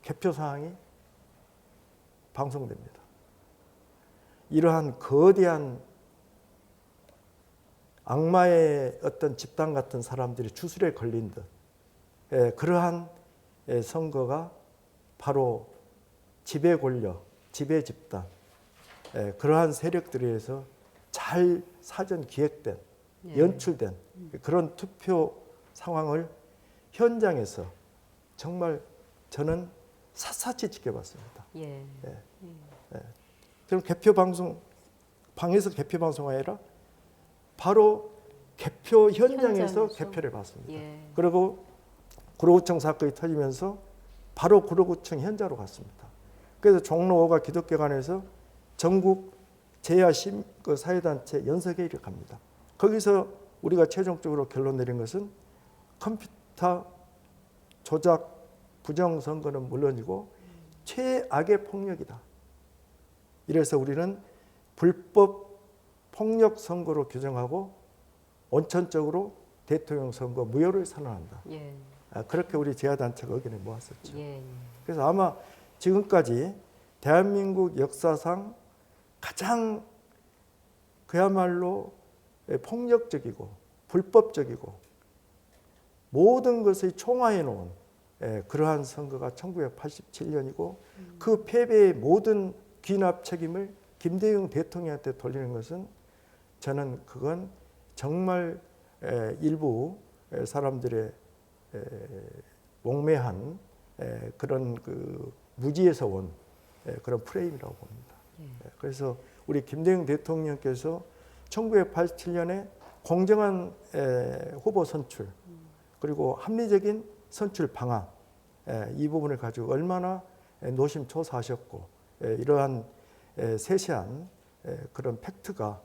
개표 사항이 방송됩니다. 이러한 거대한 악마의 어떤 집단 같은 사람들이 주술에 걸린 듯 그러한 선거가 바로 지배 권력, 지배 집단 그러한 세력들에 의해서 잘 사전 기획된 연출된 그런 투표 상황을 현장에서 정말 저는 샅샅이 지켜봤습니다. 예. 그럼 개표 방송 방에서 개표 방송이 아니라 바로 개표 현장에서 개표를 봤습니다. 예. 그리고 구로구청 사건이 터지면서 바로 구로구청 현장으로 갔습니다. 그래서 종로 5가 기독교관에서 전국 제야 그 사회단체 연석회의를 갑니다. 거기서 우리가 최종적으로 결론 내린 것은 컴퓨터 조작 부정선거는 물론이고 최악의 폭력이다. 이래서 우리는 불법 폭력 선거로 규정하고 원천적으로 대통령 선거 무효를 선언한다. 예. 그렇게 우리 제야단체가 의견을 모았었죠. 예. 그래서 아마 지금까지 대한민국 역사상 가장 그야말로 폭력적이고 불법적이고 모든 것을 총화해 놓은 그러한 선거가 1987년이고 그 패배의 모든 귀납 책임을 김대중 대통령한테 돌리는 것은 저는 그건 정말 일부 사람들의 몽매한 그런 그 무지에서 온 그런 프레임이라고 봅니다. 그래서 우리 김대중 대통령께서 1987년에 공정한 후보 선출 그리고 합리적인 선출 방안 이 부분을 가지고 얼마나 노심초사하셨고 이러한 세세한 그런 팩트가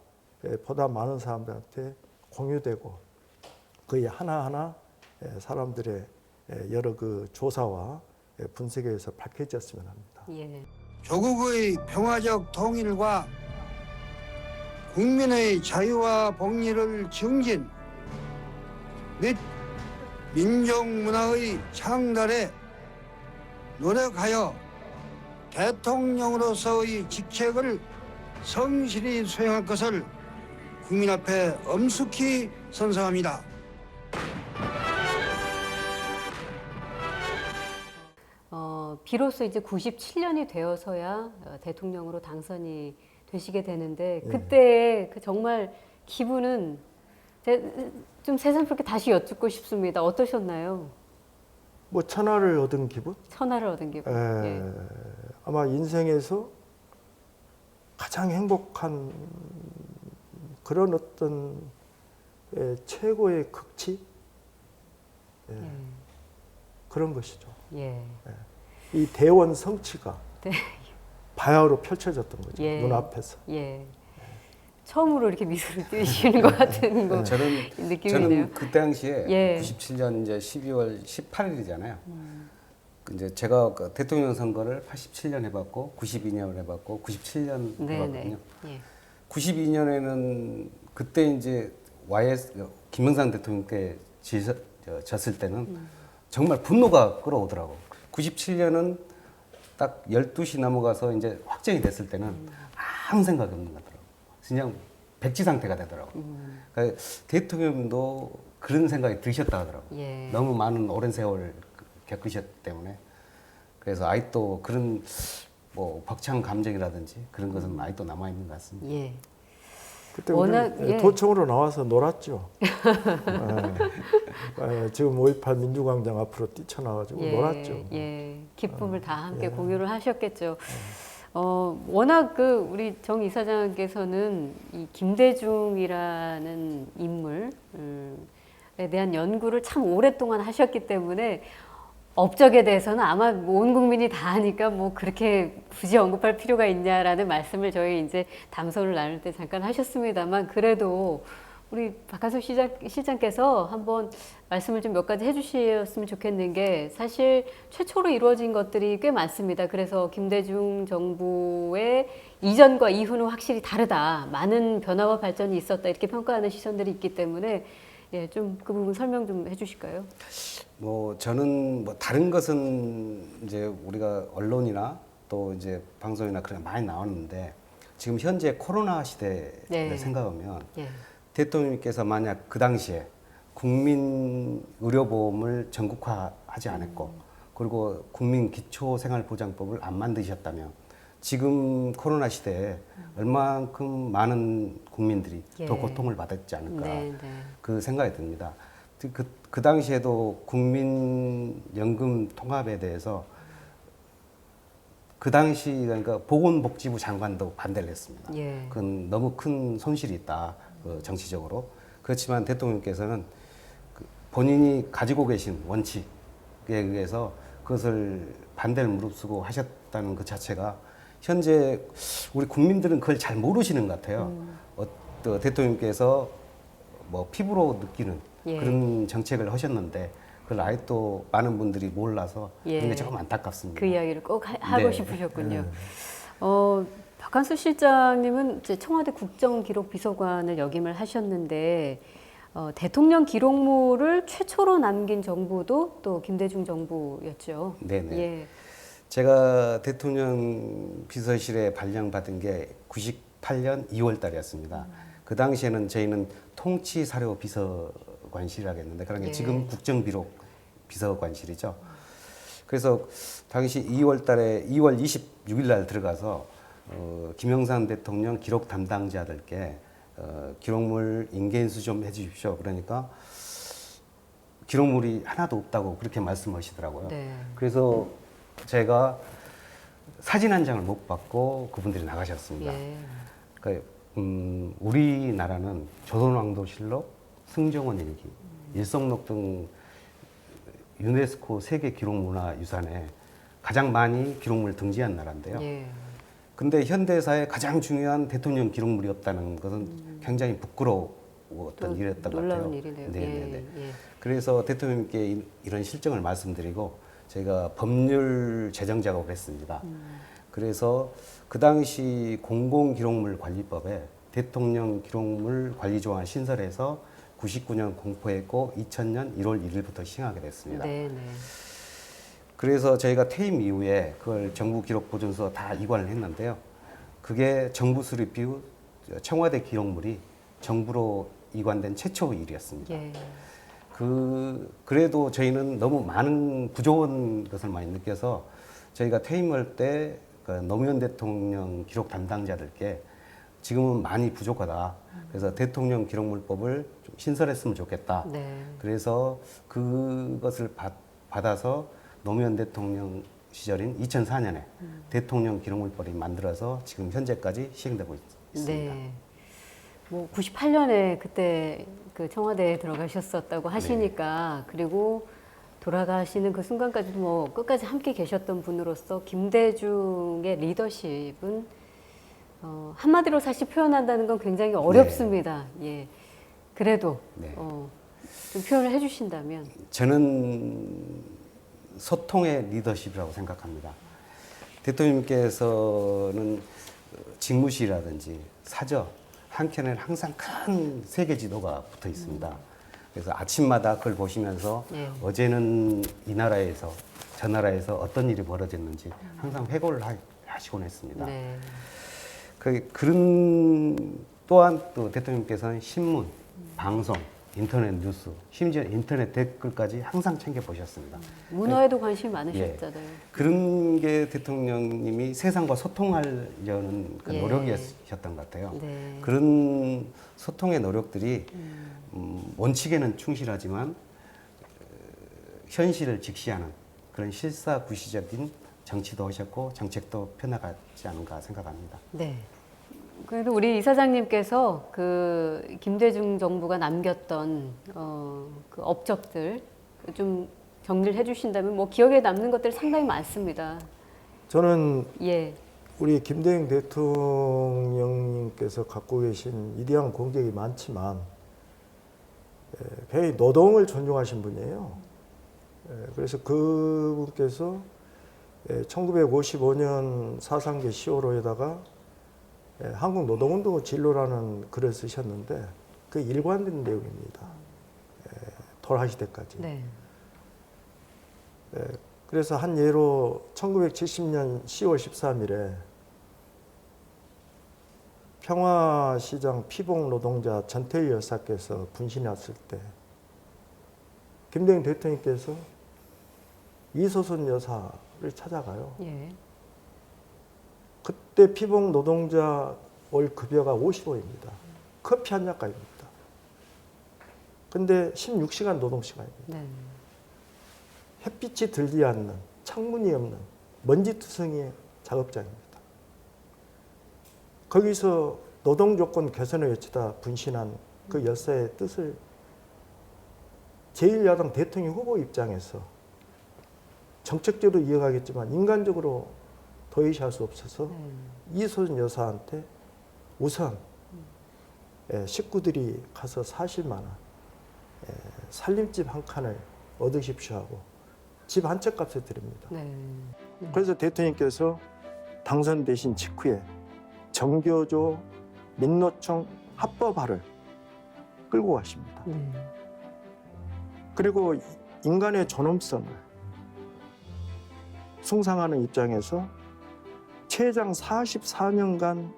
보다 많은 사람들한테 공유되고 거의 하나하나 사람들의 여러 그 조사와 분석에 의해서 밝혀졌으면 합니다. 예. 조국의 평화적 통일과 국민의 자유와 복리를 증진 및 민족 문화의 창달에 노력하여 대통령으로서의 직책을 성실히 수행할 것을 국민 앞에 엄숙히 선서합니다. 비로소 이제 97년이 되어서야 대통령으로 당선이 되시게 되는데 그때의 그 정말 기분은 좀 새삼스럽게 다시 여쭙고 싶습니다. 어떠셨나요? 뭐 천하를 얻은 기분? 천하를 얻은 기분. 예. 아마 인생에서 가장 행복한 그런 어떤 최고의 극치 그런 것이죠. 예. 이 대원 성취가 네. 바야흐로 펼쳐졌던 거죠. 예. 눈앞에서. 예. 처음으로 이렇게 미소를 띄시는 것 같은 거 느낌이네요. 저는 그 당시에 예. 97년 이제 12월 18일이잖아요. 이제 제가 그 대통령 선거를 87년 해봤고 92년 해봤고 97년 해봤거든요. 예. 92년에는 그때 이제 YS 김영삼 대통령께 졌을 때는 정말 분노가 끌어오더라고. 97년은 딱 12시 넘어가서 이제 확정이 됐을 때는 아무 생각이 없는 것 같더라고. 그냥 백지 상태가 되더라고. 그러니까 대통령도 그런 생각이 드셨다 하더라고. 예. 너무 많은 오랜 세월을 겪으셨기 때문에. 그래서 아직도 그런 뭐 벅찬 감정이라든지 그런 것은 아직도 남아 있는 것 같습니다. 예. 그때 워낙, 우리 도청으로 나와서 놀았죠. 지금 5.18 민주광장 앞으로 뛰쳐나와가지고 놀았죠. 예, 기쁨을 다 함께 공유를 하셨겠죠. 워낙 그 우리 정 이사장께서는 이 김대중이라는 인물에 대한 연구를 참 오랫동안 하셨기 때문에 업적에 대해서는 아마 온 국민이 다 아니까 뭐 그렇게 굳이 언급할 필요가 있냐라는 말씀을 저희 이제 담소를 나눌 때 잠깐 하셨습니다만 그래도 우리 박한섭 실장께서 한번 말씀을 좀 몇 가지 해주셨으면 좋겠는 게 사실 최초로 이루어진 것들이 꽤 많습니다. 그래서 김대중 정부의 이전과 이후는 확실히 다르다. 많은 변화와 발전이 있었다. 이렇게 평가하는 시선들이 있기 때문에 예, 좀 그 부분 설명 좀 해주실까요? 뭐 저는 뭐 다른 것은 이제 우리가 언론이나 또 이제 방송이나 그런 많이 나왔는데 지금 현재 코로나 시대를 생각하면 대통령께서 만약 그 당시에 국민 의료보험을 전국화하지 않았고 그리고 국민 기초생활보장법을 안 만드셨다면 지금 코로나 시대에 얼만큼 많은 국민들이 더 고통을 받았지 않을까 그 생각이 듭니다. 그 당시에도 국민연금 통합에 대해서 그 당시 그러니까 보건복지부 장관도 반대를 했습니다. 예. 그건 너무 큰 손실이 있다, 정치적으로. 그렇지만 대통령께서는 본인이 가지고 계신 원칙에 의해서 그것을 반대를 무릅쓰고 하셨다는 것 자체가 현재 우리 국민들은 그걸 잘 모르시는 것 같아요. 또 대통령께서 뭐 피부로 느끼는 예. 그런 정책을 하셨는데 그걸 아예 또 많은 분들이 몰라서 예. 그런 게 조금 안타깝습니다. 그 이야기를 꼭 하고 네. 싶으셨군요. 박한수 실장님은 이제 청와대 국정기록비서관을 역임을 하셨는데 대통령 기록물을 최초로 남긴 정부도 또 김대중 정부였죠. 네네. 예. 제가 대통령 비서실에 발령받은 게 98년 2월 달이었습니다. 그 당시에는 저희는 통치사료 비서관실이라고 했는데 그런 게 예. 지금 국정비록 비서관실이죠. 그래서 당시 2월 달에 2월 26일 날 들어가서 김영삼 대통령 기록 담당자들께 기록물 인계인수 좀 해주십시오. 그러니까 기록물이 하나도 없다고 그렇게 말씀하시더라고요. 네. 그래서 제가 사진 한 장을 못 받고 그분들이 나가셨습니다. 예. 그러니까 우리나라는 조선왕조실록, 승정원 일기, 일성록 등 유네스코 세계 기록문화유산에 가장 많이 기록물을 등재한 나라인데요. 예. 근데 현대사에 가장 중요한 대통령 기록물이 없다는 것은 굉장히 부끄러웠던 일이었던 것 같아요. 놀라운 일이네요. 네네네. 예. 그래서 대통령님께 이런 실정을 말씀드리고 저희가 법률 제정 작업을 했습니다. 그래서 그 당시 공공기록물관리법에 대통령 기록물 관리 조항을 신설해서 99년 공포했고 2000년 1월 1일부터 시행하게 됐습니다. 네. 그래서 저희가 퇴임 이후에 그걸 정부기록보존소 다 이관을 했는데요. 그게 정부 수립 이후 청와대 기록물이 정부로 이관된 최초의 일이었습니다. 예. 그래도 저희는 너무 많은 부족한 것을 많이 느껴서 저희가 퇴임할 때 노무현 대통령 기록 담당자들께 지금은 많이 부족하다. 그래서 대통령 기록물법을 좀 신설했으면 좋겠다. 네. 그래서 그것을 받아서 노무현 대통령 시절인 2004년에 대통령 기록물법이 만들어서 지금 현재까지 시행되고 있습니다. 네. 뭐 98년에 그때 그 청와대에 들어가셨었다고 하시니까 그리고 돌아가시는 그 순간까지도 뭐 끝까지 함께 계셨던 분으로서 김대중의 리더십은 한마디로 사실 표현한다는 건 굉장히 어렵습니다. 예. 그래도 네. 좀 표현을 해주신다면 저는 소통의 리더십이라고 생각합니다. 대통령께서는 직무실이라든지 사저 한켠에는 항상 큰 세계 지도가 붙어 있습니다. 그래서 아침마다 그걸 보시면서 어제는 이 나라에서 저 나라에서 어떤 일이 벌어졌는지 항상 회고를 하시곤 했습니다. 네. 그런 또한 또 대통령께서는 신문, 방송, 인터넷 뉴스, 심지어 인터넷 댓글까지 항상 챙겨보셨습니다. 문화에도 관심이 많으셨잖아요. 그런 게 대통령님이 세상과 소통하려는 그 노력이었던 것 같아요. 네. 그런 소통의 노력들이 원칙에는 충실하지만 현실을 직시하는 그런 실사구시적인 정치도 하셨고 정책도 펴나가지 않은가 생각합니다. 네. 그래도 우리 이사장님께서 그 김대중 정부가 남겼던 그 업적들 좀 정리를 해주신다면 뭐 기억에 남는 것들 상당히 많습니다. 저는 예. 우리 김대중 대통령님께서 갖고 계신 위대한 공적이 많지만 굉장히 노동을 존중하신 분이에요. 그래서 그분께서 1955년 사상계 10월호에다가 한국노동운동 진로라는 글을 쓰셨는데 그 일관된 내용입니다. 돌아가실 때까지. 네. 그래서 한 예로 1970년 10월 13일에 평화시장 피복 노동자 전태일 여사께서 분신이 왔을 때 김대중 대통령께서 이소선 여사를 찾아가요. 예. 그때 피복 노동자 월 급여가 50원입니다. 커피 한 잔값입니다. 근데 16시간 노동시간입니다. 네. 햇빛이 들지 않는 창문이 없는 먼지투성이의 작업장입니다. 거기서 노동 조건 개선을 외치다 분신한 그 열사의 뜻을 제1야당 대통령 후보 입장에서 정책적으로 이어가겠지만 인간적으로 도외시할 수 없어서 이소연 여사한테 우선 식구들이 가서 사실 만한 살림집 한 칸을 얻으십시오 하고 집 한 채 값을 드립니다. 네. 그래서 대통령께서 당선되신 직후에 정교조 민노총 합법화를 끌고 가십니다. 그리고 인간의 존엄성을 숭상하는 입장에서 최장 44년간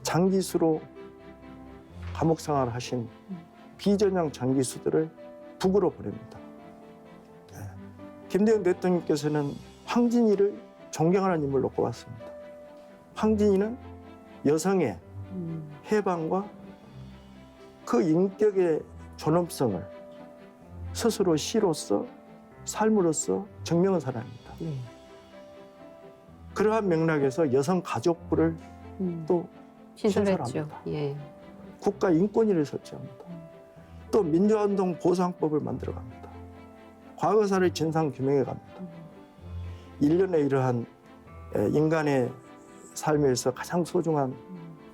장기수로 감옥 생활을 하신 비전형 장기수들을 북으로 보냅니다. 김대중 대통령께서는 황진이를 존경하는 인물로 꼽았습니다. 황진이는 여성의 해방과 그 인격의 존엄성을 스스로 시로서 삶으로써 증명한 사람입니다. 그러한 맥락에서 여성 가족부를 또 신설했죠. 신설합니다. 예. 국가인권위를 설치합니다. 또 민주화운동 보상법을 만들어갑니다. 과거사를 진상규명해 갑니다. 일련의 이러한 인간의 삶에서 가장 소중한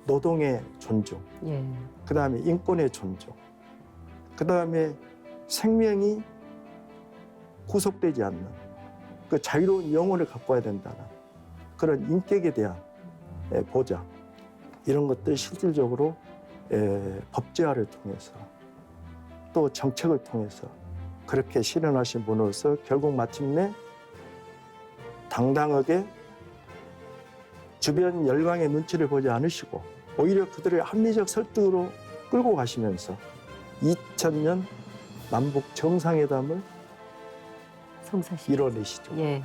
노동의 존중, 예. 그 다음에 인권의 존중, 그 다음에 생명이 구속되지 않는 그 자유로운 영혼을 갖고 와야 된다는 그런 인격에 대한 보장, 이런 것들 실질적으로 법제화를 통해서 또 정책을 통해서 그렇게 실현하신 분으로서 결국 마침내 당당하게 주변 열강의 눈치를 보지 않으시고 오히려 그들의 합리적 설득으로 끌고 가시면서 2000년 남북 정상회담을 성사시. 이뤄내시죠. 예.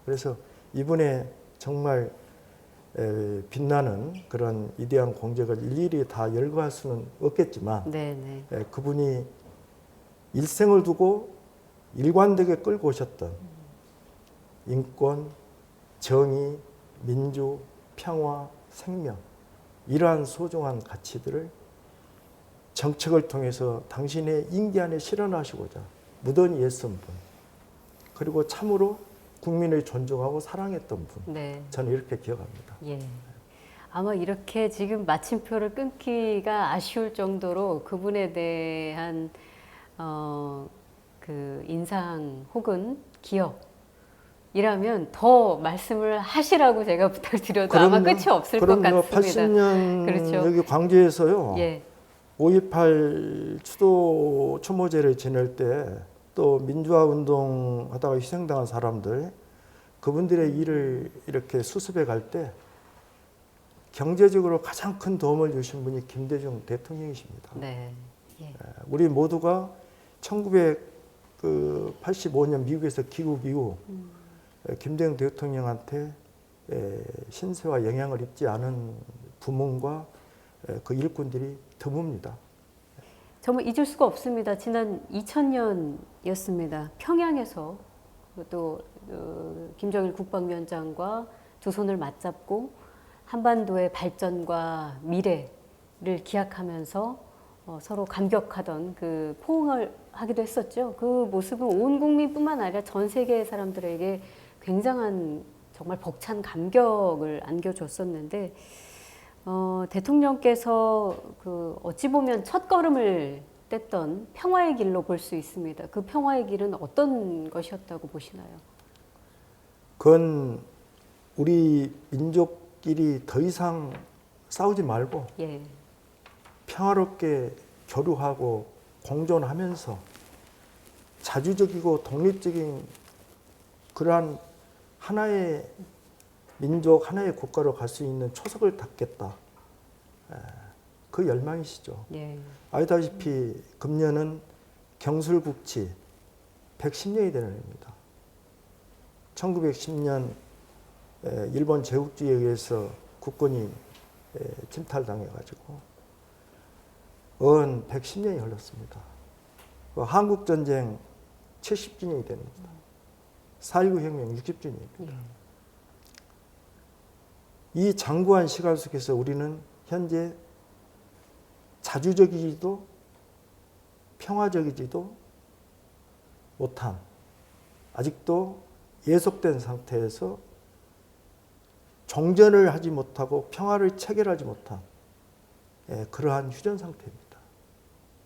그래서 이분의 정말 빛나는 그런 위대한 공적을 일일이 다 열거할 수는 없겠지만 네. 그분이 일생을 두고 일관되게 끌고 오셨던 인권, 정의, 민주, 평화, 생명, 이러한 소중한 가치들을 정책을 통해서 당신의 임기 안에 실현하시고자 무던히 애쓴 분, 그리고 참으로 국민을 존중하고 사랑했던 분, 네. 저는 이렇게 기억합니다. 예. 아마 이렇게 지금 마침표를 끊기가 아쉬울 정도로 그분에 대한 그 인상 혹은 기억이라면 더 말씀을 하시라고 제가 부탁드려도 아마 끝이 없을 것 같습니다. 80년 그렇죠. 여기 광주에서요. 예. 5.28 추도 추모제를 지낼 때 또 민주화 운동 하다가 희생당한 사람들, 그분들의 일을 이렇게 수습해 갈 때 경제적으로 가장 큰 도움을 주신 분이 김대중 대통령이십니다. 네. 예. 우리 모두가 1985년 미국에서 귀국 이후 김대중 대통령한테 신세와 영향을 입지 않은 부문과 그 일꾼들이 드뭅니다. 정말 잊을 수가 없습니다. 지난 2000년이었습니다. 평양에서 또 김정일 국방위원장과 두 손을 맞잡고 한반도의 발전과 미래를 기약하면서 서로 감격하던 그 포옹을 하기도 했었죠. 그 모습은 온 국민뿐만 아니라 전 세계 사람들에게 굉장한 정말 벅찬 감격을 안겨줬었는데 대통령께서 그 어찌 보면 첫 걸음을 뗐던 평화의 길로 볼 수 있습니다. 그 평화의 길은 어떤 것이었다고 보시나요? 그건 우리 민족끼리 더 이상 싸우지 말고 예. 평화롭게 교류하고 공존하면서 자주적이고 독립적인 그러한 하나의 민족, 하나의 국가로 갈 수 있는 초석을 닦겠다. 그 열망이시죠. 예. 알다시피 금년은 경술국치 110년이 되는 해입니다. 1910년 일본 제국주의에 의해서 국권이 침탈당해가지고 110년이 흘렀습니다. 한국전쟁 70주년이 됩니다. 4.19 혁명 60주년입니다. 이 장구한 시간 속에서 우리는 현재 자주적이지도 평화적이지도 못한, 아직도 예속된 상태에서 종전을 하지 못하고 평화를 체결하지 못한 그러한 휴전 상태입니다.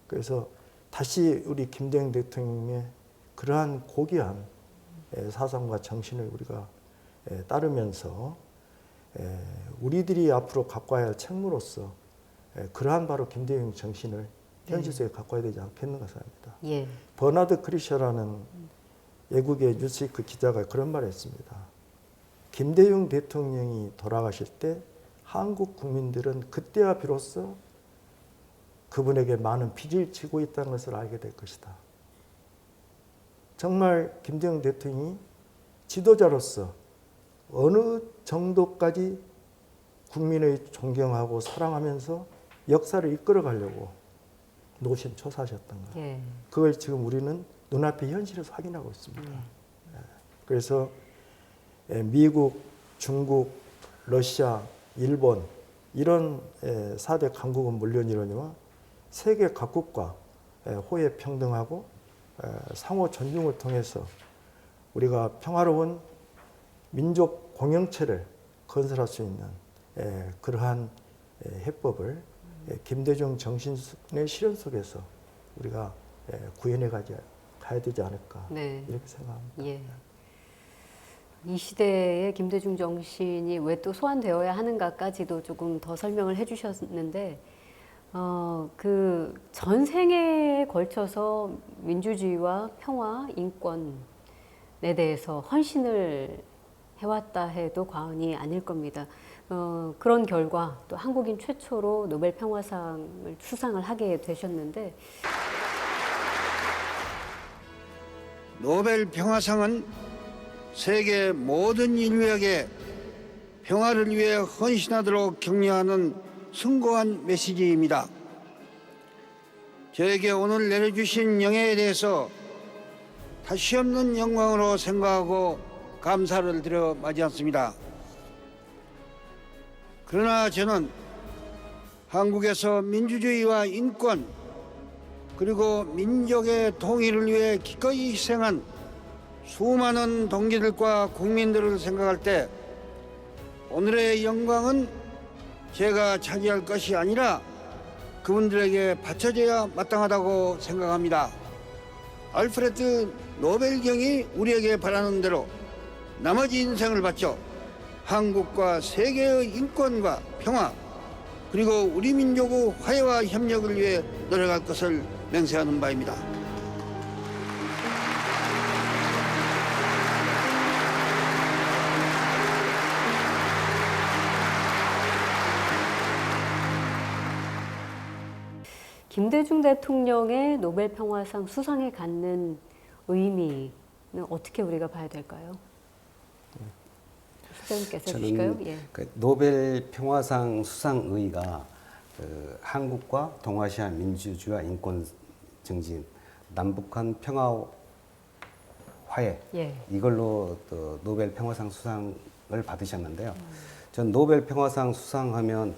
그래서 다시 우리 김대중 대통령의 그러한 고귀한 사상과 정신을 우리가 따르면서 우리들이 앞으로 갖고 와야 할 책무로서 그러한 바로 김대중 정신을 현실 속에 갖고 와야 되지 않겠는가 생각합니다. 예. 버나드 크리셔라는 외국의 뉴스위크 기자가 그런 말을 했습니다. 김대중 대통령이 돌아가실 때 한국 국민들은 그때야 비로소 그분에게 많은 빚을 지고 있다는 것을 알게 될 것이다. 정말 김대중 대통령이 지도자로서 어느 정도까지 국민의 존경하고 사랑하면서 역사를 이끌어 가려고 노심초사하셨던가. 예. 그걸 지금 우리는 눈앞의 현실에서 확인하고 있습니다. 그래서 미국, 중국, 러시아, 일본 이런 4대 강국은 물론이러니와 세계 각국과 호혜 평등하고 상호 존중을 통해서 우리가 평화로운 민족 공영체를 건설할 수 있는 그러한 해법을 김대중 정신의 실현 속에서 우리가 구현해 가야 되지 않을까 네. 이렇게 생각합니다. 예. 이 시대에 김대중 정신이 왜 또 소환되어야 하는가까지도 조금 더 설명을 해주셨는데, 그 전생에 걸쳐서 민주주의와 평화, 인권에 대해서 헌신을 해왔다 해도 과언이 아닐 겁니다. 그런 결과 또 한국인 최초로 노벨 평화상을 수상을 하게 되셨는데, 노벨 평화상은 세계 모든 인류에게 평화를 위해 헌신하도록 격려하는 숭고한 메시지입니다. 저에게 오늘 내려주신 영예에 대해서 다시 없는 영광으로 생각하고 감사를 드려 마지 않습니다. 그러나 저는 한국에서 민주주의와 인권 그리고 민족의 통일을 위해 기꺼이 희생한 수많은 동지들과 국민들을 생각할 때 오늘의 영광은 제가 차지할 것이 아니라 그분들에게 바쳐져야 마땅하다고 생각합니다. 알프레드 노벨경이 우리에게 바라는 대로 나머지 인생을 바쳐 한국과 세계의 인권과 평화 그리고 우리 민족의 화해와 협력을 위해 노력할 것을 맹세하는 바입니다. 김대중 대통령의 노벨 평화상 수상에 갖는 의미는 어떻게 우리가 봐야 될까요? 수장님께서 해주실까요? 예. 그 노벨 평화상 수상 의의가 한국과 동아시아 민주주의와 인권 증진, 남북한 평화 화해 예. 이걸로 또 노벨 평화상 수상을 받으셨는데요. 전 노벨 평화상 수상하면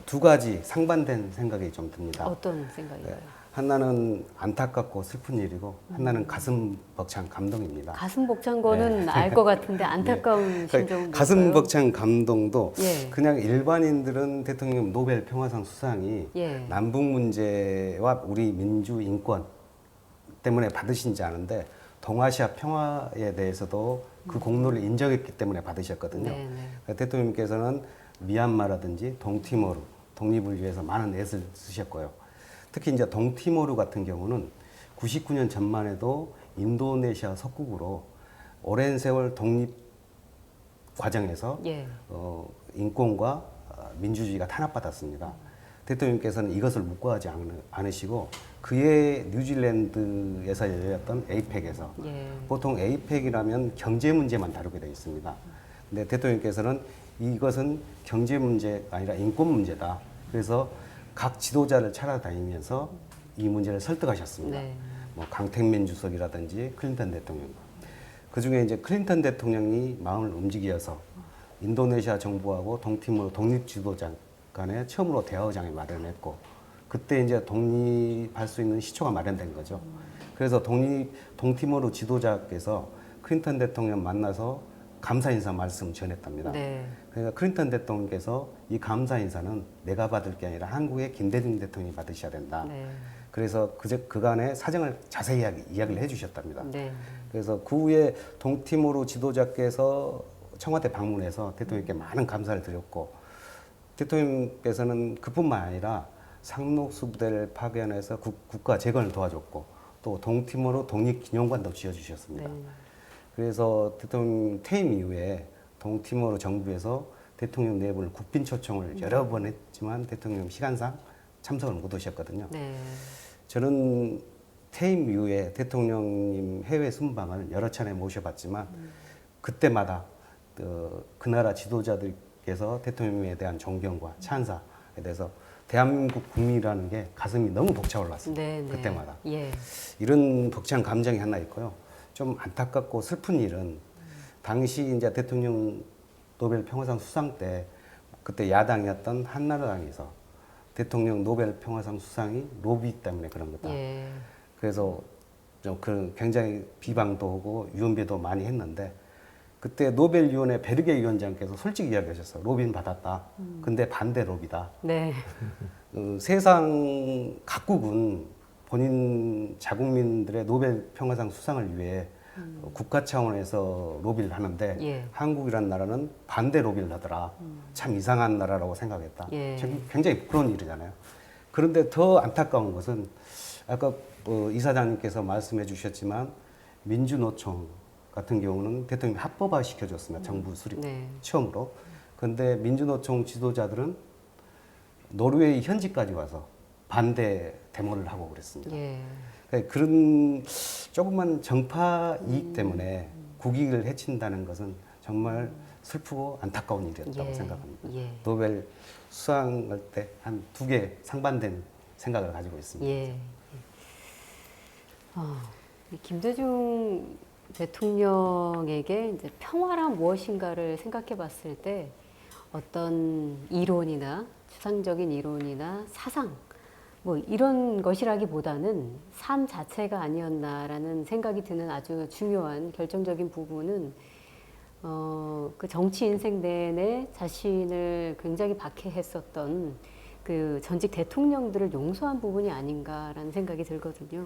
두 가지 상반된 생각이 좀 듭니다. 어떤 생각인가요? 하나는 안타깝고 슬픈 일이고 하나는 가슴 벅찬 감동입니다. 가슴 벅찬 거는 알 것 같은데 안타까운 심정은 가슴 뭘까요? 벅찬 감동도 예. 그냥 일반인들은 대통령 노벨 평화상 수상이 예. 남북 문제와 우리 민주 인권 때문에 받으신지 아는데 동아시아 평화에 대해서도 그 공로를 인정했기 때문에 받으셨거든요. 네네. 대통령께서는 미얀마라든지 동티모르 독립을 위해서 많은 애를 쓰셨고요. 특히 이제 동티모르 같은 경우는 99년 전만 해도 인도네시아 속국으로 오랜 세월 독립 과정에서 예. 인권과 민주주의가 탄압받았습니다. 대통령께서는 이것을 묵과하지 않으시고 그의 뉴질랜드에서 열렸던 에이펙에서 예. 보통 에이펙이라면 경제 문제만 다루게 되어 있습니다. 근데 대통령께서는 이것은 경제 문제가 아니라 인권 문제다. 그래서 각 지도자를 찾아다니면서 이 문제를 설득하셨습니다. 네. 뭐 강택민 주석이라든지 클린턴 대통령. 그 중에 이제 클린턴 대통령이 마음을 움직여서 인도네시아 정부하고 동티모르 독립 지도자 간에 처음으로 대화의장을 마련했고 그때 이제 독립할 수 있는 시초가 마련된 거죠. 그래서 동티모르 지도자께서 클린턴 대통령 만나서 감사 인사 말씀 전했답니다. 네. 그러니까 클린턴 대통령께서 이 감사 인사는 내가 받을 게 아니라 한국의 김대중 대통령이 받으셔야 된다. 네. 그래서 그간의 사정을 자세히 이야기를 해주셨답니다. 네. 그래서 그 후에 동티모르 지도자께서 청와대 방문해서 대통령께 많은 감사를 드렸고 대통령께서는 그뿐만 아니라 상록수부대를 파견해서 국가 재건을 도와줬고 또 동티모르 독립기념관도 지어주셨습니다. 네. 그래서 대통령 퇴임 이후에 동티모르 정부에서 대통령 내분을 국빈 초청을 여러 번 했지만 대통령 시간상 참석을 못 하셨거든요. 네. 저는 퇴임 이후에 대통령님 해외 순방을 여러 차례 모셔봤지만 그때마다 그 나라 지도자들께서 대통령에 대한 존경과 찬사에 대해서 대한민국 국민이라는 게 가슴이 너무 벅차올랐습니다. 네, 네. 그때마다. 예. 이런 벅찬 감정이 하나 있고요. 좀 안타깝고 슬픈 일은 당시 이제 대통령 노벨 평화상 수상 때 그때 야당이었던 한나라당에서 대통령 노벨 평화상 수상이 로비 때문에 그런 거다. 예. 그래서 좀 굉장히 비방도 하고 유언비도 많이 했는데 그때 노벨위원회 베르게 위원장께서 솔직히 이야기하셨어요. 로비는 받았다. 근데 반대 로비다. 네. 세상 각국은 본인 자국민들의 노벨 평화상 수상을 위해 국가 차원에서 로비를 하는데 예. 한국이라는 나라는 반대 로비를 하더라. 참 이상한 나라라고 생각했다. 예. 굉장히 부끄러운 일이잖아요. 그런데 더 안타까운 것은 아까 이사장님께서 말씀해 주셨지만 민주노총 같은 경우는 대통령이 합법화 시켜줬습니다. 정부 수립 네. 처음으로. 그런데 민주노총 지도자들은 노르웨이 현지까지 와서 반대 데모를 하고 그랬습니다. 예. 그러니까 그런 조그만 정파 이익 때문에 국익을 해친다는 것은 정말 슬프고 안타까운 일이었다고 예. 생각합니다. 예. 노벨 수상할 때 한 2개 상반된 생각을 가지고 있습니다. 예. 이 김대중 대통령에게 이제 평화란 무엇인가를 생각해 봤을 때 어떤 이론이나 추상적인 이론이나 사상 뭐 이런 것이라기보다는 삶 자체가 아니었나라는 생각이 드는 아주 중요한 결정적인 부분은 그 정치 인생 내내 자신을 굉장히 박해했었던 그 전직 대통령들을 용서한 부분이 아닌가라는 생각이 들거든요.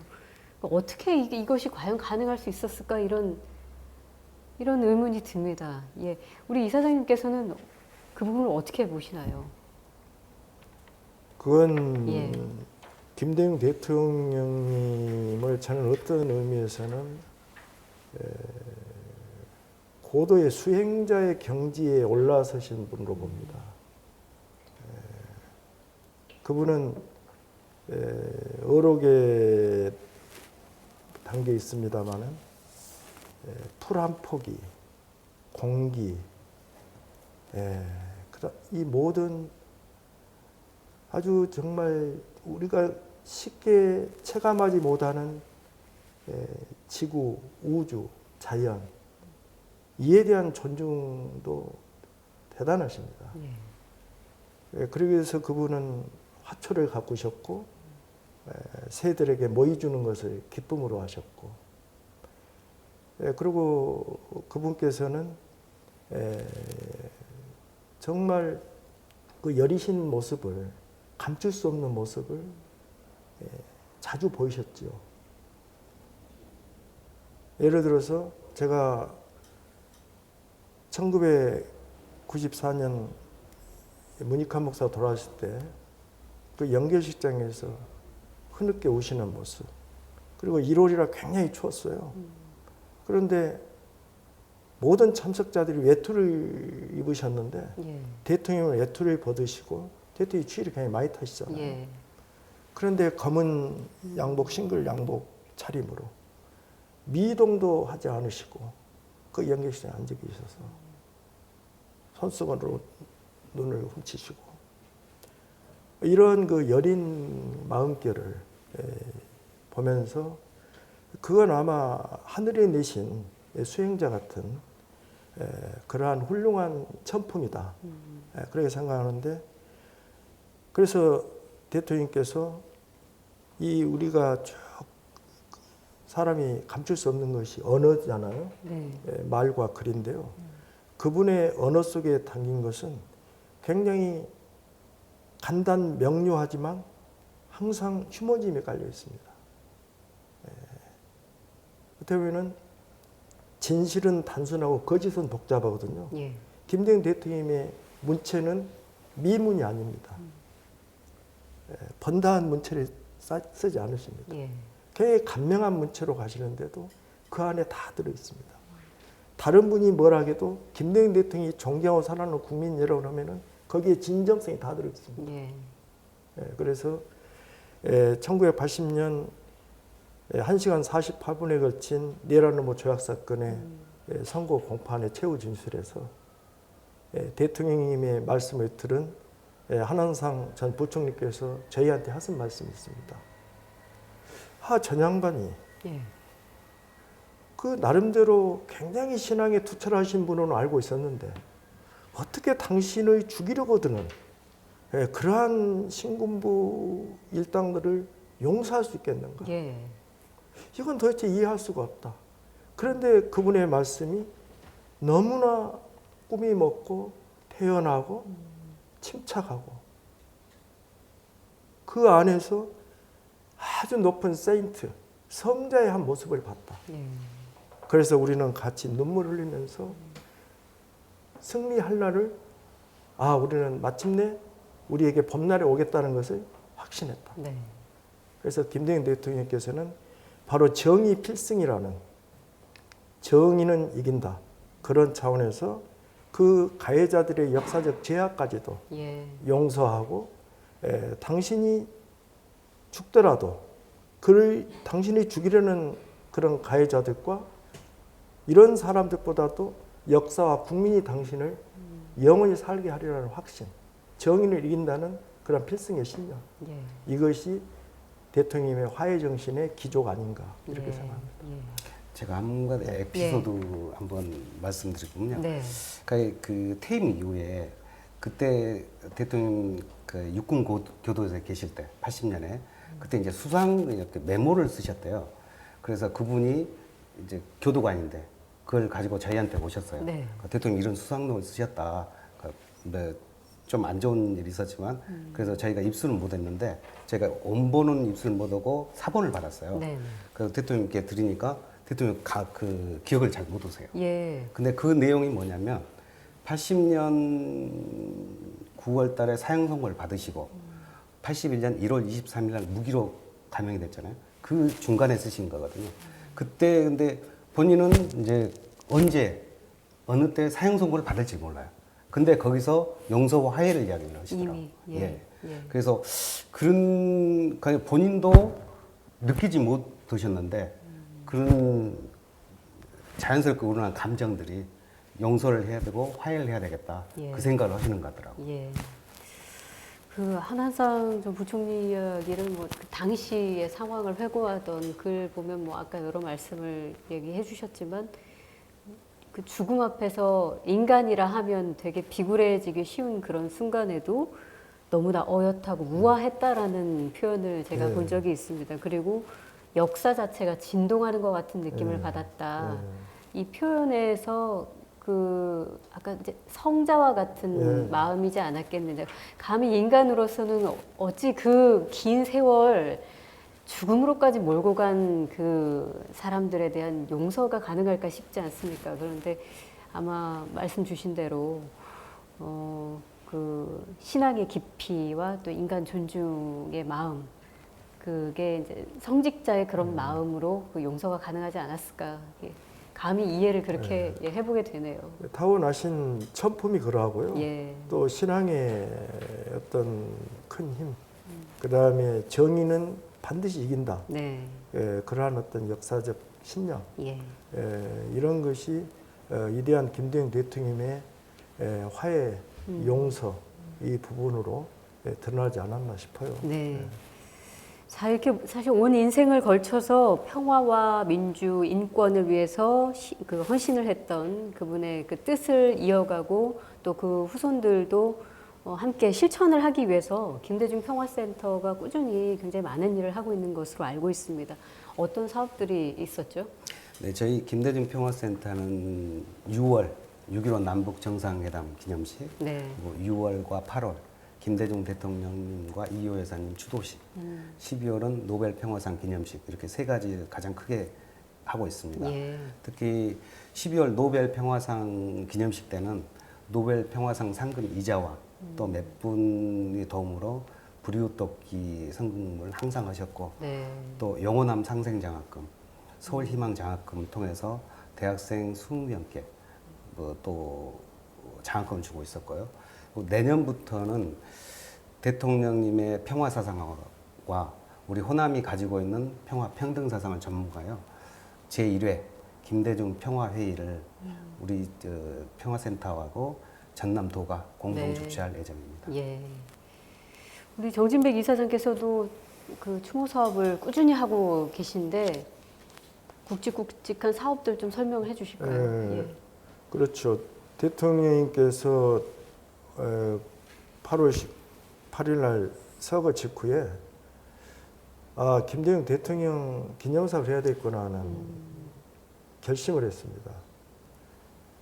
어떻게 이것이 과연 가능할 수 있었을까 이런 의문이 듭니다. 예, 우리 이사장님께서는 그 부분을 어떻게 보시나요? 그건 예. 김대중 대통령님을 저는 어떤 의미에서는 고도의 수행자의 경지에 올라서신 분으로 봅니다. 그분은 여러 개 단계 있습니다만은 풀 한 포기, 공기, 이 모든 아주 정말 우리가 쉽게 체감하지 못하는 지구, 우주, 자연 이에 대한 존중도 대단하십니다. 그러기 위해서 그분은 화초를 가꾸셨고 새들에게 먹이 주는 것을 기쁨으로 하셨고 그리고 그분께서는 정말 그 여리신 모습을 감출 수 없는 모습을 자주 보이셨죠. 예를 들어서 제가 1994년 문익환 목사 돌아가실 때 그 연결식장에서 흐느껴 오시는 모습. 그리고 1월이라 굉장히 추웠어요. 그런데 모든 참석자들이 외투를 입으셨는데 예. 대통령은 외투를 벗으시고 대통령이 추위를 굉장히 많이 타시잖아요. 예. 그런데 검은 양복, 싱글 양복 차림으로 미동도 하지 않으시고 그 연객실에 앉아 계셔서 손수건으로 눈을 훔치시고 이런 그 여린 마음결을 보면서 그건 아마 하늘이 내신 수행자 같은 그러한 훌륭한 천품이다. 그렇게 생각하는데 그래서 대통령께서 이 우리가 쭉 사람이 감출 수 없는 것이 언어잖아요. 네. 말과 글인데요. 그분의 언어 속에 담긴 것은 굉장히 간단 명료하지만 항상 휴머니즘이 깔려 있습니다. 어떻게 보면 진실은 단순하고 거짓은 복잡하거든요. 예. 김대중 대통령의 문체는 미문이 아닙니다. 번다한 문체를 쓰지 않으십니다. 예. 굉장히 간명한 문체로 가시는데도 그 안에 다 들어있습니다. 다른 분이 뭘 하게도 김대중 대통령이 존경하고 사랑하는 국민 여러분 하면은 거기에 진정성이 다 들어있습니다. 예. 그래서 1980년 1시간 48분에 걸친 내란음모 조약 사건의 선고 공판의 최후 진술에서 대통령님의 말씀을 들은 한한상 전 부총리께서 저희한테 하신 말씀이 있습니다. 전 양반이 예. 그 나름대로 굉장히 신앙에 투철하신 분은 알고 있었는데 어떻게 당신을 죽이려고 드는 그러한 신군부 일당들을 용서할 수 있겠는가? 예. 이건 도대체 이해할 수가 없다. 그런데 그분의 말씀이 너무나 꿈이 먹고 태연하고 침착하고 그 안에서 아주 높은 세인트, 성자의 한 모습을 봤다. 예. 그래서 우리는 같이 눈물 흘리면서 승리할 날을 우리는 마침내 우리에게 봄날이 오겠다는 것을 확신했다. 네. 그래서 김대중 대통령께서는 바로 정의 필승이라는 정의는 이긴다. 그런 차원에서 그 가해자들의 역사적 죄악까지도 예. 용서하고 당신이 죽더라도 당신이 죽이려는 그런 가해자들과 이런 사람들보다도 역사와 국민이 당신을 영원히 살게 하리라는 확신, 정의를 이긴다는 그런 필승의 신념. 예. 이것이 대통령님의 화해 정신의 기조가 아닌가 이렇게 예. 생각합니다. 예. 제가 한 가지 에피소드 한번 말씀드리면요. 네. 그 퇴임 이후에 그때 대통령 그 육군 교도소에 계실 때 80년에 그때 이제 수상 이렇게 메모를 쓰셨대요. 그래서 그분이 이제 교도관인데 그걸 가지고 저희한테 오셨어요. 네. 대통령 이런 수상록을 쓰셨다. 좀 안 좋은 일이 있었지만 그래서 저희가 입수는 못했는데 제가 원본은 입수를 못하고 사본을 받았어요. 네. 그래서 대통령께 드리니까 대통령 그 기억을 잘 못 하세요. 예. 근데 그 내용이 뭐냐면 80년 9월 달에 사형 선고를 받으시고 81년 1월 23일 날 무기로 감형이 됐잖아요. 그 중간에 쓰신 거거든요. 그때 근데 본인은 이제 언제 어느 때 사형 선고를 받을지 몰라요. 근데 거기서 용서와 화해를 이야기를 하시더라고요. 이미, 예. 예. 그래서 그런 본인도 느끼지 못하셨는데 그런 자연스럽게 우러난 감정들이 용서를 해야 되고 화해를 해야 되겠다. 예. 그 생각을 하시는 것 같더라고요. 예. 그 한한상 전 부총리 이야기를 그 당시의 상황을 회고하던 글 보면 아까 여러 말씀을 얘기해 주셨지만 그 죽음 앞에서 인간이라 하면 되게 비굴해지기 쉬운 그런 순간에도 너무나 어엿하고 우아했다라는 표현을 제가 본 적이 있습니다. 그리고 역사 자체가 진동하는 것 같은 느낌을 받았다. 이 표현에서 아까 이제 성자와 같은 마음이지 않았겠는데, 감히 인간으로서는 어찌 그 긴 세월 죽음으로까지 몰고 간 그 사람들에 대한 용서가 가능할까 싶지 않습니까? 그런데 아마 말씀 주신 대로, 그 신앙의 깊이와 또 인간 존중의 마음, 그게 이제 성직자의 그런 마음으로 그 용서가 가능하지 않았을까. 예. 감히 이해를 그렇게 예, 해보게 되네요. 타고나신 천품이 그러하고요. 예. 또 신앙의 어떤 큰 힘, 그 다음에 정의는 반드시 이긴다. 네. 그러한 어떤 역사적 신념, 예. 이런 것이 위대한 김대중 대통령의 화해, 용서 이 부분으로 드러나지 않았나 싶어요. 네. 자, 이렇게 사실 온 인생을 걸쳐서 평화와 민주, 인권을 위해서 그 헌신을 했던 그분의 그 뜻을 이어가고 또 그 후손들도 함께 실천을 하기 위해서 김대중 평화센터가 꾸준히 굉장히 많은 일을 하고 있는 것으로 알고 있습니다. 어떤 사업들이 있었죠? 네, 저희 김대중 평화센터는 6월 6.15 남북 정상회담 기념식, 네. 그리고 6월과 8월 김대중 대통령님과 이호 여사님 추도식, 12월은 노벨 평화상 기념식 이렇게 세 가지 가장 크게 하고 있습니다. 예. 특히 12월 노벨 평화상 기념식 때는 노벨 평화상 상금 이자와 또 몇 분의 도움으로 불이웃돕기 성금을 항상 하셨고 네. 또 영호남 상생장학금, 서울희망장학금을 통해서 대학생 20명께 또 장학금을 주고 있었고요. 내년부터는 대통령님의 평화사상과 우리 호남이 가지고 있는 평화평등사상을 전문가요. 제1회 김대중 평화회의를 우리 평화센터하고 전남도가 공동 네. 주최할 예정입니다. 예. 우리 정진백 이사장께서도 그 추모 사업을 꾸준히 하고 계신데 굵직굵직한 사업들 좀 설명을 해주실까요? 예. 그렇죠. 대통령님께서 8월 18일 날 서거 직후에 김대중 대통령 기념사업을 해야 되겠구나 하는 결심을 했습니다.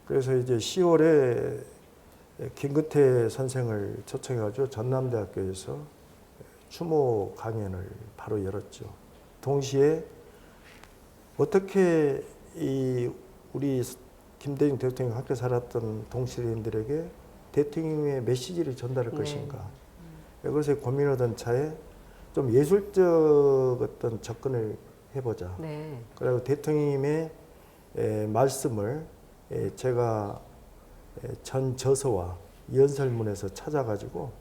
그래서 이제 10월에 김근태 선생을 초청해가지고 전남대학교에서 추모 강연을 바로 열었죠. 동시에 어떻게 우리 김대중 대통령 함께 살았던 동시대인들에게 대통령의 메시지를 전달할 것인가. 그래서 고민하던 차에 좀 예술적 어떤 접근을 해보자. 네. 그리고 대통령님의 말씀을 제가 전 저서와 연설문에서 찾아가지고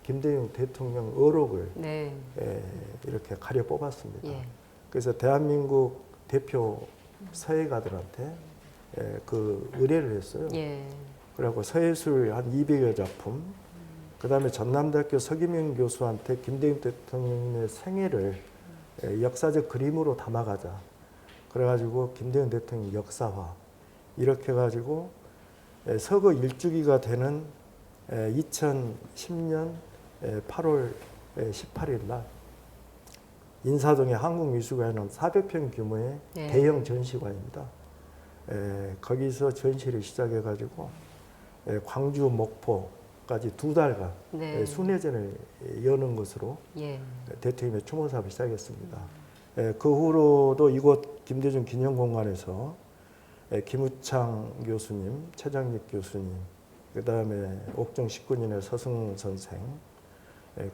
김대중 대통령 어록을 네. 이렇게 가려 뽑았습니다. 예. 그래서 대한민국 대표 서예가들한테 그 의뢰를 했어요. 예. 그리고 서예술 한 200여 작품, 그 다음에 전남대학교 서기명 교수한테 김대중 대통령의 생애를 역사적 그림으로 담아가자. 그래가지고 김대중 대통령 역사화 이렇게 해가지고 서거 1주기가 되는 2010년 8월 18일 날 인사동의 한국미술관에는 400평 규모의 네. 대형 전시관입니다. 거기서 전시를 시작해가지고 광주, 목포까지 2달간 네. 순회전을 여는 것으로 예. 대통령의 추모 사업을 시작했습니다. 그 후로도 이곳 김대중 기념공간에서 김우창 교수님, 최장립 교수님, 그 다음에 옥정 19년의 서승 선생,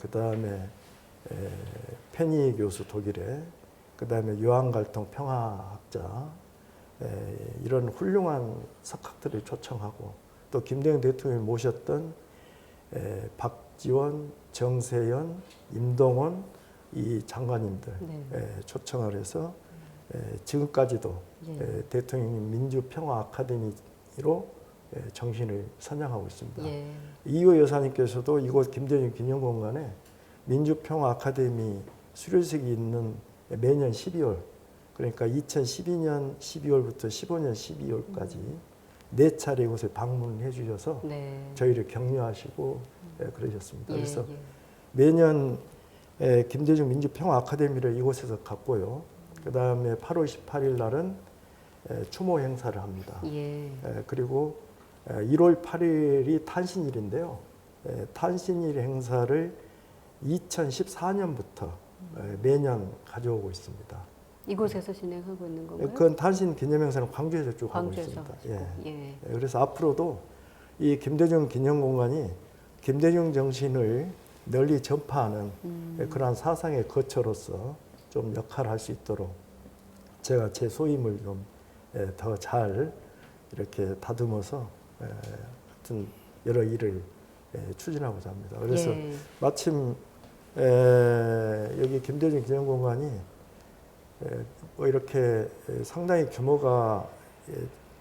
그 다음에 페니 교수 독일에, 그 다음에 요한갈통 평화학자, 이런 훌륭한 석학들을 초청하고 또 김대중 대통령이 모셨던 박지원, 정세현, 임동원 이 장관님들 초청을 해서 지금까지도 대통령 민주평화 아카데미로 정신을 선양하고 있습니다. 예. 이호 여사님께서도 이곳 김대중 기념공간에 민주평화 아카데미 수료식이 있는 매년 12월, 그러니까 2012년 12월부터 15년 12월까지 4차례 이곳에 방문해 주셔서 저희를 격려하시고 그러셨습니다. 그래서 매년 김대중 민주평화 아카데미를 이곳에서 갖고요. 그 다음에 8월 18일 날은 추모 행사를 합니다. 그리고 1월 8일이 탄신일인데요. 탄신일 행사를 2014년부터 매년 가져오고 있습니다. 이곳에서 진행하고 있는 건가요? 그건 탄신 기념 행사는 광주에서 쭉 하고 있습니다. 그래서 앞으로도 이 김대중 기념공간이 김대중 정신을 널리 전파하는 그러한 사상의 거처로서 좀 역할을 할 수 있도록 제가 제 소임을 좀 더 잘 이렇게 다듬어서 하여튼 여러 일을 추진하고자 합니다. 그래서 예. 마침 여기 김대중 기념공간이 뭐 이렇게 상당히 규모가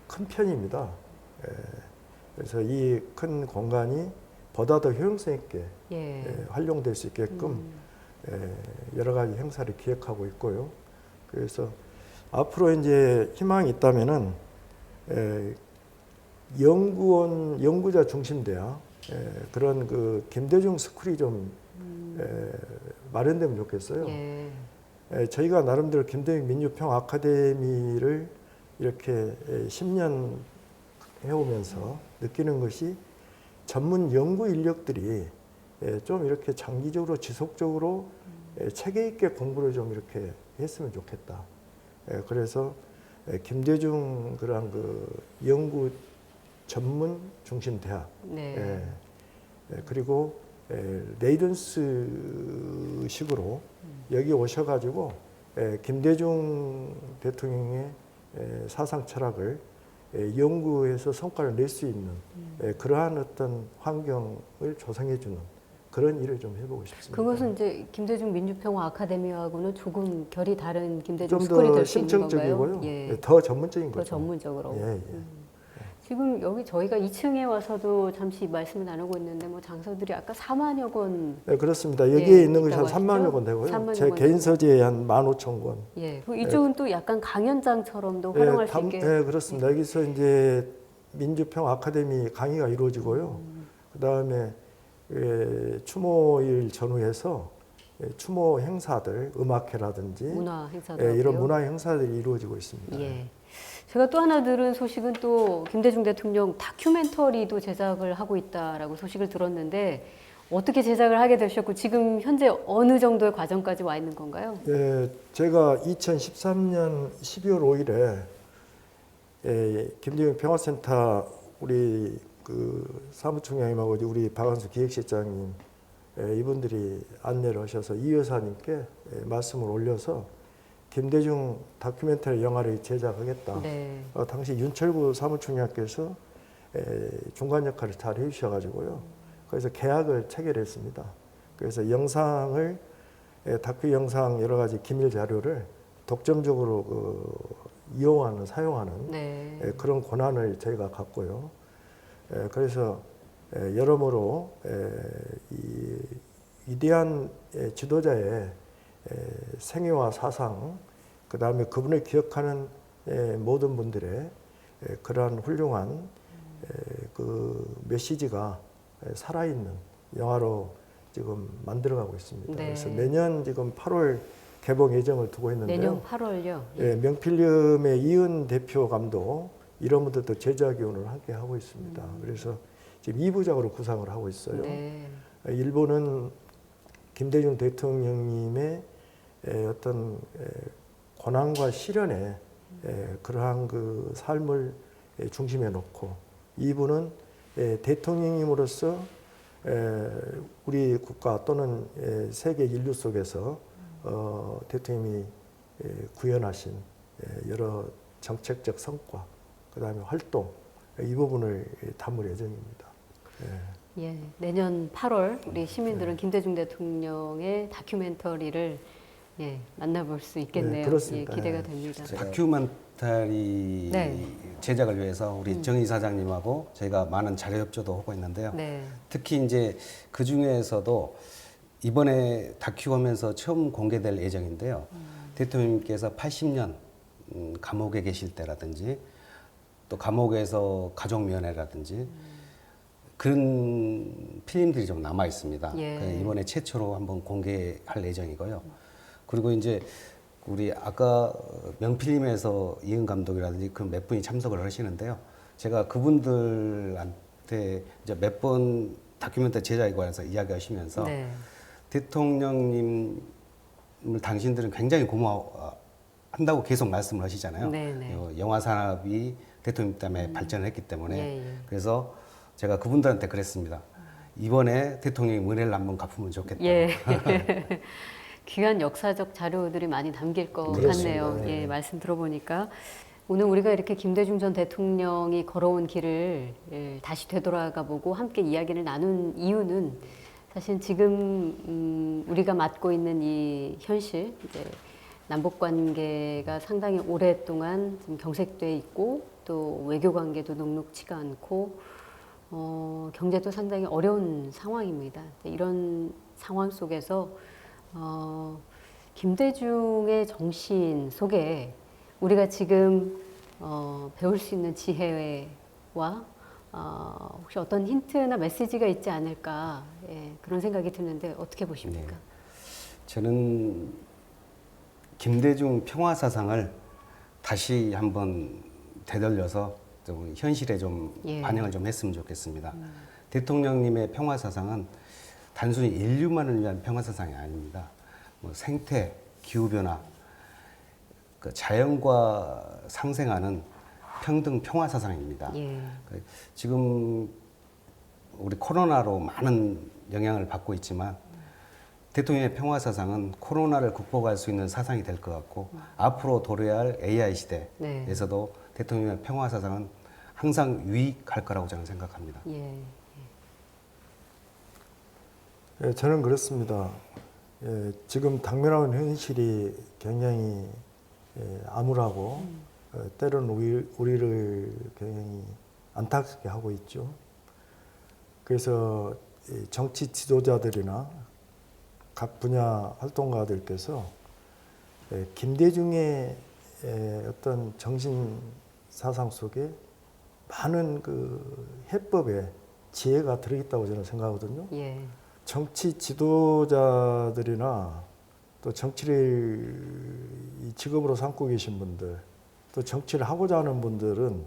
큰 편입니다. 그래서 이 큰 공간이 보다 더 효용성 있게 활용될 수 있게끔 여러 가지 행사를 기획하고 있고요. 그래서 앞으로 이제 희망이 있다면은 연구원, 연구자 중심 대학 그런 그 김대중 스쿨이 좀 마련되면 좋겠어요. 저희가 나름대로 김대중 민주평화 아카데미를 이렇게 10년 해오면서 느끼는 것이 전문 연구 인력들이 좀 이렇게 장기적으로 지속적으로 체계 있게 공부를 좀 이렇게 했으면 좋겠다. 그래서 김대중 그런 그 연구 전문 중심 대학, 그리고 레이던스 식으로 여기 오셔가지고 김대중 대통령의 사상 철학을 연구해서 성과를 낼 수 있는 그러한 어떤 환경을 조성해주는 그런 일을 좀 해보고 싶습니다. 그것은 이제 김대중 민주평화 아카데미하고는 조금 결이 다른 김대중 좀 스쿨이 더 될 수 있는 건가요? 심층적이고요. 더 전문적인 더 거죠. 전문적으로. 예. 지금 여기 저희가 2층에 와서도 잠시 말씀을 나누고 있는데 뭐 장소들이 아까 4만여 권. 네, 그렇습니다. 여기에 있는 것이 한 있다고 3만여 권 하셨죠? 되고요. 3만여 제 권 개인 서재에 한 15,000권. 그리고 이쪽은 또 약간 강연장처럼도 활용할 수 있게. 네, 그렇습니다. 여기서 이제 민주평화 아카데미 강의가 이루어지고요. 그 다음에 추모일 전후해서 추모 행사들, 음악회라든지 문화 행사들. 이런 문화 행사들이 이루어지고 있습니다. 제가 또 하나 들은 소식은 또 김대중 대통령 다큐멘터리도 제작을 하고 있다라고 소식을 들었는데 어떻게 제작을 하게 되셨고 지금 현재 어느 정도의 과정까지 와 있는 건가요? 제가 2013년 12월 5일에 김대중 평화센터 우리 그 사무총장님하고 우리 박한수 기획실장님 이분들이 안내를 하셔서 이 여사님께 말씀을 올려서 김대중 다큐멘터리 영화를 제작하겠다. 당시 윤철구 사무총장께서 중간 역할을 잘 해주셔가지고요. 그래서 계약을 체결했습니다. 그래서 영상을 다큐 영상 여러 가지 기밀 자료를 독점적으로 이용하는 사용하는 그런 권한을 저희가 갖고요. 그래서 여러모로 이 위대한 지도자의 생애와 사상, 그 다음에 그분을 기억하는 모든 분들의 그러한 훌륭한 그 메시지가 살아있는 영화로 지금 만들어가고 있습니다. 그래서 내년 지금 8월 개봉 예정을 두고 있는데요. 내년 8월요? 명필름의 이은 대표 감독 이런 분들도 제작위원을 함께 하고 있습니다. 그래서 지금 2부작으로 구상을 하고 있어요. 일본은 김대중 대통령님의 어떤 고난과 시련의 그러한 그 삶을 중심에 놓고 2부는 대통령님으로서 우리 국가 또는 세계 인류 속에서 대통령이 구현하신 여러 정책적 성과, 그 다음에 활동 이 부분을 담을 예정입니다. 내년 8월 우리 시민들은 김대중 대통령의 다큐멘터리를 만나볼 수 있겠네요. 그렇습니다. 기대가 됩니다. 다큐멘터리 제작을 위해서 우리 정 이사장님하고 저희가 많은 자료 협조도 하고 있는데요. 특히 이제 그 중에서도 이번에 다큐 하면서 처음 공개될 예정인데요. 대통령님께서 80년 감옥에 계실 때라든지 또 감옥에서 가족면회라든지 그런 필름들이 좀 남아 있습니다. 이번에 최초로 한번 공개할 예정이고요. 그리고 이제 우리 아까 명필름에서 이은 감독이라든지 그 몇 분이 참석을 하시는데요. 제가 그분들한테 이제 몇 번 다큐멘터리 제작에 관해서 이야기하시면서 대통령님을 당신들은 굉장히 고마워한다고 계속 말씀을 하시잖아요. 영화 산업이 대통령 때문에 발전을 했기 때문에 그래서 제가 그분들한테 그랬습니다. 이번에 대통령이 은혜를 한번 갚으면 좋겠다. 예. 귀한 역사적 자료들이 많이 담길 것 그렇습니다. 같네요. 네. 예, 말씀 들어보니까 오늘 우리가 이렇게 김대중 전 대통령이 걸어온 길을 다시 되돌아가 보고 함께 이야기를 나눈 이유는 사실 지금 우리가 맡고 있는 이 현실, 이제 남북 관계가 상당히 오랫동안 좀 경색돼 있고 또 외교 관계도 녹록치가 않고 경제도 상당히 어려운 상황입니다. 이런 상황 속에서 김대중의 정신 속에 우리가 지금 배울 수 있는 지혜와 혹시 어떤 힌트나 메시지가 있지 않을까 그런 생각이 드는데 어떻게 보십니까? 네. 저는 김대중 평화사상을 다시 한번 되돌려서 좀 현실에 좀 반영을 좀 했으면 좋겠습니다. 대통령님의 평화사상은 단순히 인류만을 위한 평화사상이 아닙니다. 뭐 생태, 기후변화, 그 자연과 상생하는 평등 평화사상입니다. 지금 우리 코로나로 많은 영향을 받고 있지만 대통령의 평화사상은 코로나를 극복할 수 있는 사상이 될 것 같고 앞으로 도래해야 할 AI 시대에서도 대통령의 평화사상은 항상 유익할 거라고 저는 생각합니다. 예, 저는 그렇습니다. 예, 지금 당면한 현실이 굉장히 암울하고 때로는 우리를 굉장히 안타깝게 하고 있죠. 그래서 정치 지도자들이나 각 분야 활동가들께서 김대중의 어떤 정신 사상 속에 많은 그 해법의 지혜가 들어있다고 저는 생각하거든요. 정치 지도자들이나 또 정치를 이 직업으로 삼고 계신 분들, 또 정치를 하고자 하는 분들은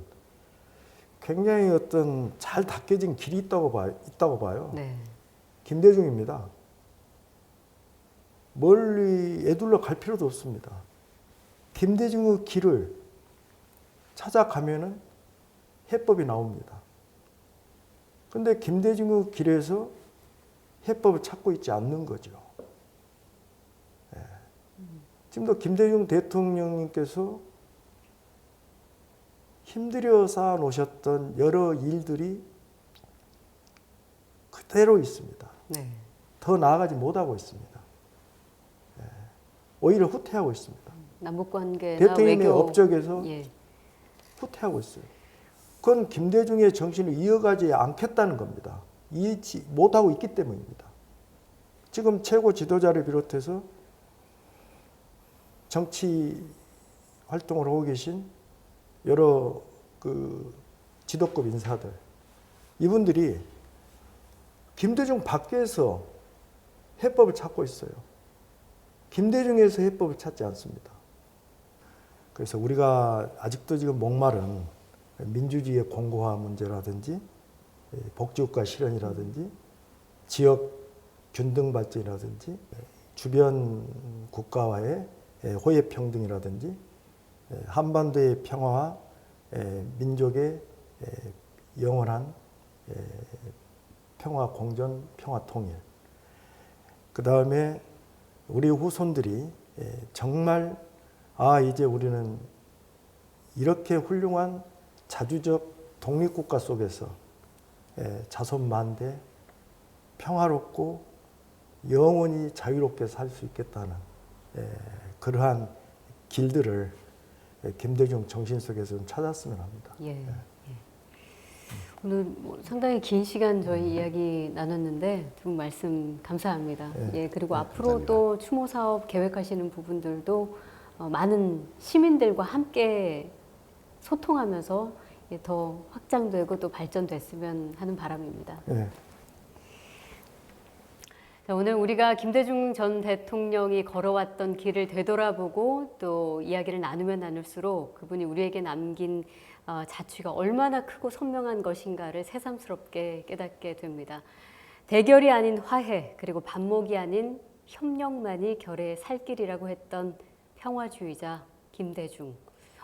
굉장히 어떤 잘 닦여진 길이 있다고 봐요. 김대중입니다. 멀리 애둘러 갈 필요도 없습니다. 김대중의 길을 찾아가면은 해법이 나옵니다. 그런데 김대중의 길에서 해법을 찾고 있지 않는 거죠. 지금도 김대중 대통령님께서 힘들여 쌓아 놓으셨던 여러 일들이 그대로 있습니다. 더 나아가지 못하고 있습니다. 오히려 후퇴하고 있습니다. 남북관계나 대통령의 외교 업적에서 후퇴하고 있어요. 그건 김대중의 정신을 이어가지 않겠다는 겁니다. 이해치 못하고 있기 때문입니다. 지금 최고 지도자를 비롯해서 정치 활동을 하고 계신 여러 그 지도급 인사들, 이분들이 김대중 밖에서 해법을 찾고 있어요. 김대중에서 해법을 찾지 않습니다. 그래서 우리가 아직도 지금 목마른 민주주의의 공고화 문제라든지 복지국가 실현이라든지 지역 균등 발전이라든지 주변 국가와의 호혜 평등이라든지 한반도의 평화와 민족의 영원한 평화 공존, 평화 통일. 그 다음에 우리 후손들이 정말 이제 우리는 이렇게 훌륭한 자주적 독립국가 속에서 자손만대 평화롭고 영원히 자유롭게 살 수 있겠다는 그러한 길들을 김대중 정신 속에서 좀 찾았으면 합니다. 오늘 상당히 긴 시간 저희 이야기 나눴는데 두 분 말씀 감사합니다. 그리고 앞으로 감사합니다. 또 추모 사업 계획하시는 부분들도 많은 시민들과 함께 소통하면서 더 확장되고 또 발전됐으면 하는 바람입니다. 자, 오늘 우리가 김대중 전 대통령이 걸어왔던 길을 되돌아보고 또 이야기를 나누면 나눌수록 그분이 우리에게 남긴 자취가 얼마나 크고 선명한 것인가를 새삼스럽게 깨닫게 됩니다. 대결이 아닌 화해, 그리고 반목이 아닌 협력만이 결의 살 길이라고 했던 평화주의자 김대중.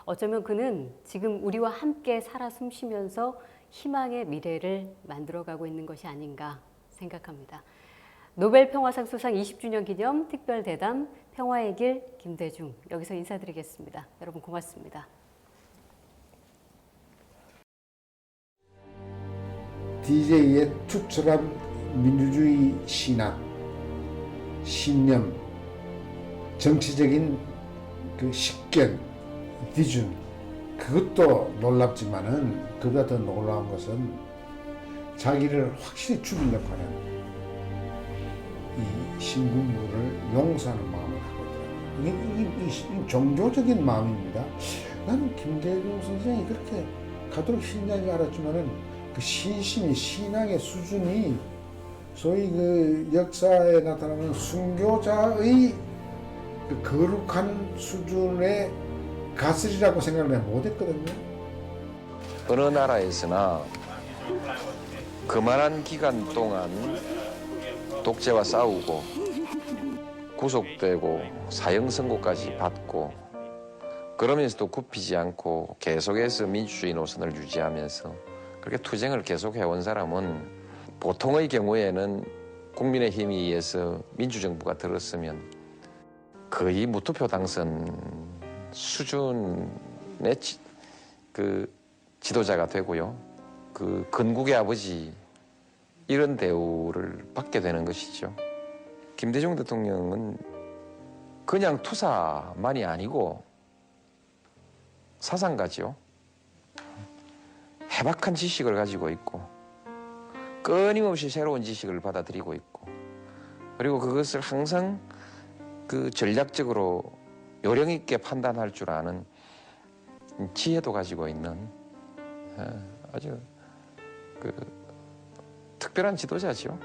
어쩌면 그는 지금 우리와 함께 살아 숨쉬면서 희망의 미래를 만들어가고 있는 것이 아닌가 생각합니다. 노벨 평화상 수상 20주년 기념 특별대담 평화의 길 김대중 여기서 인사드리겠습니다. 여러분 고맙습니다. DJ의 투철한 민주주의 신앙, 신념, 정치적인 그 식견, 비준, 그것도 놀랍지만은 그보다 더 놀라운 것은 자기를 확실히 죽이려고 하는 이 신군부를 용서하는 마음을 하거든요. 이게 종교적인 마음입니다. 나는 김대중 선생이 그렇게 가도록 신장이 알았지만은 그 신심이, 신앙의 수준이 소위 그 역사에 나타나는 순교자의 그 거룩한 수준의 가슬이라고 생각을 내가 못했거든요. 어느 나라에서나 그만한 기간 동안 독재와 싸우고 구속되고 사형 선고까지 받고 그러면서도 굽히지 않고 계속해서 민주주의 노선을 유지하면서 그렇게 투쟁을 계속해온 사람은 보통의 경우에는 국민의힘에 의해서 민주정부가 들었으면 거의 무투표 당선 수준의 그 지도자가 되고요. 그 건국의 아버지 이런 대우를 받게 되는 것이죠. 김대중 대통령은 그냥 투사만이 아니고 사상가죠. 해박한 지식을 가지고 있고 끊임없이 새로운 지식을 받아들이고 있고 그리고 그것을 항상 그 전략적으로 요령 있게 판단할 줄 아는 지혜도 가지고 있는 아주 그 특별한 지도자죠.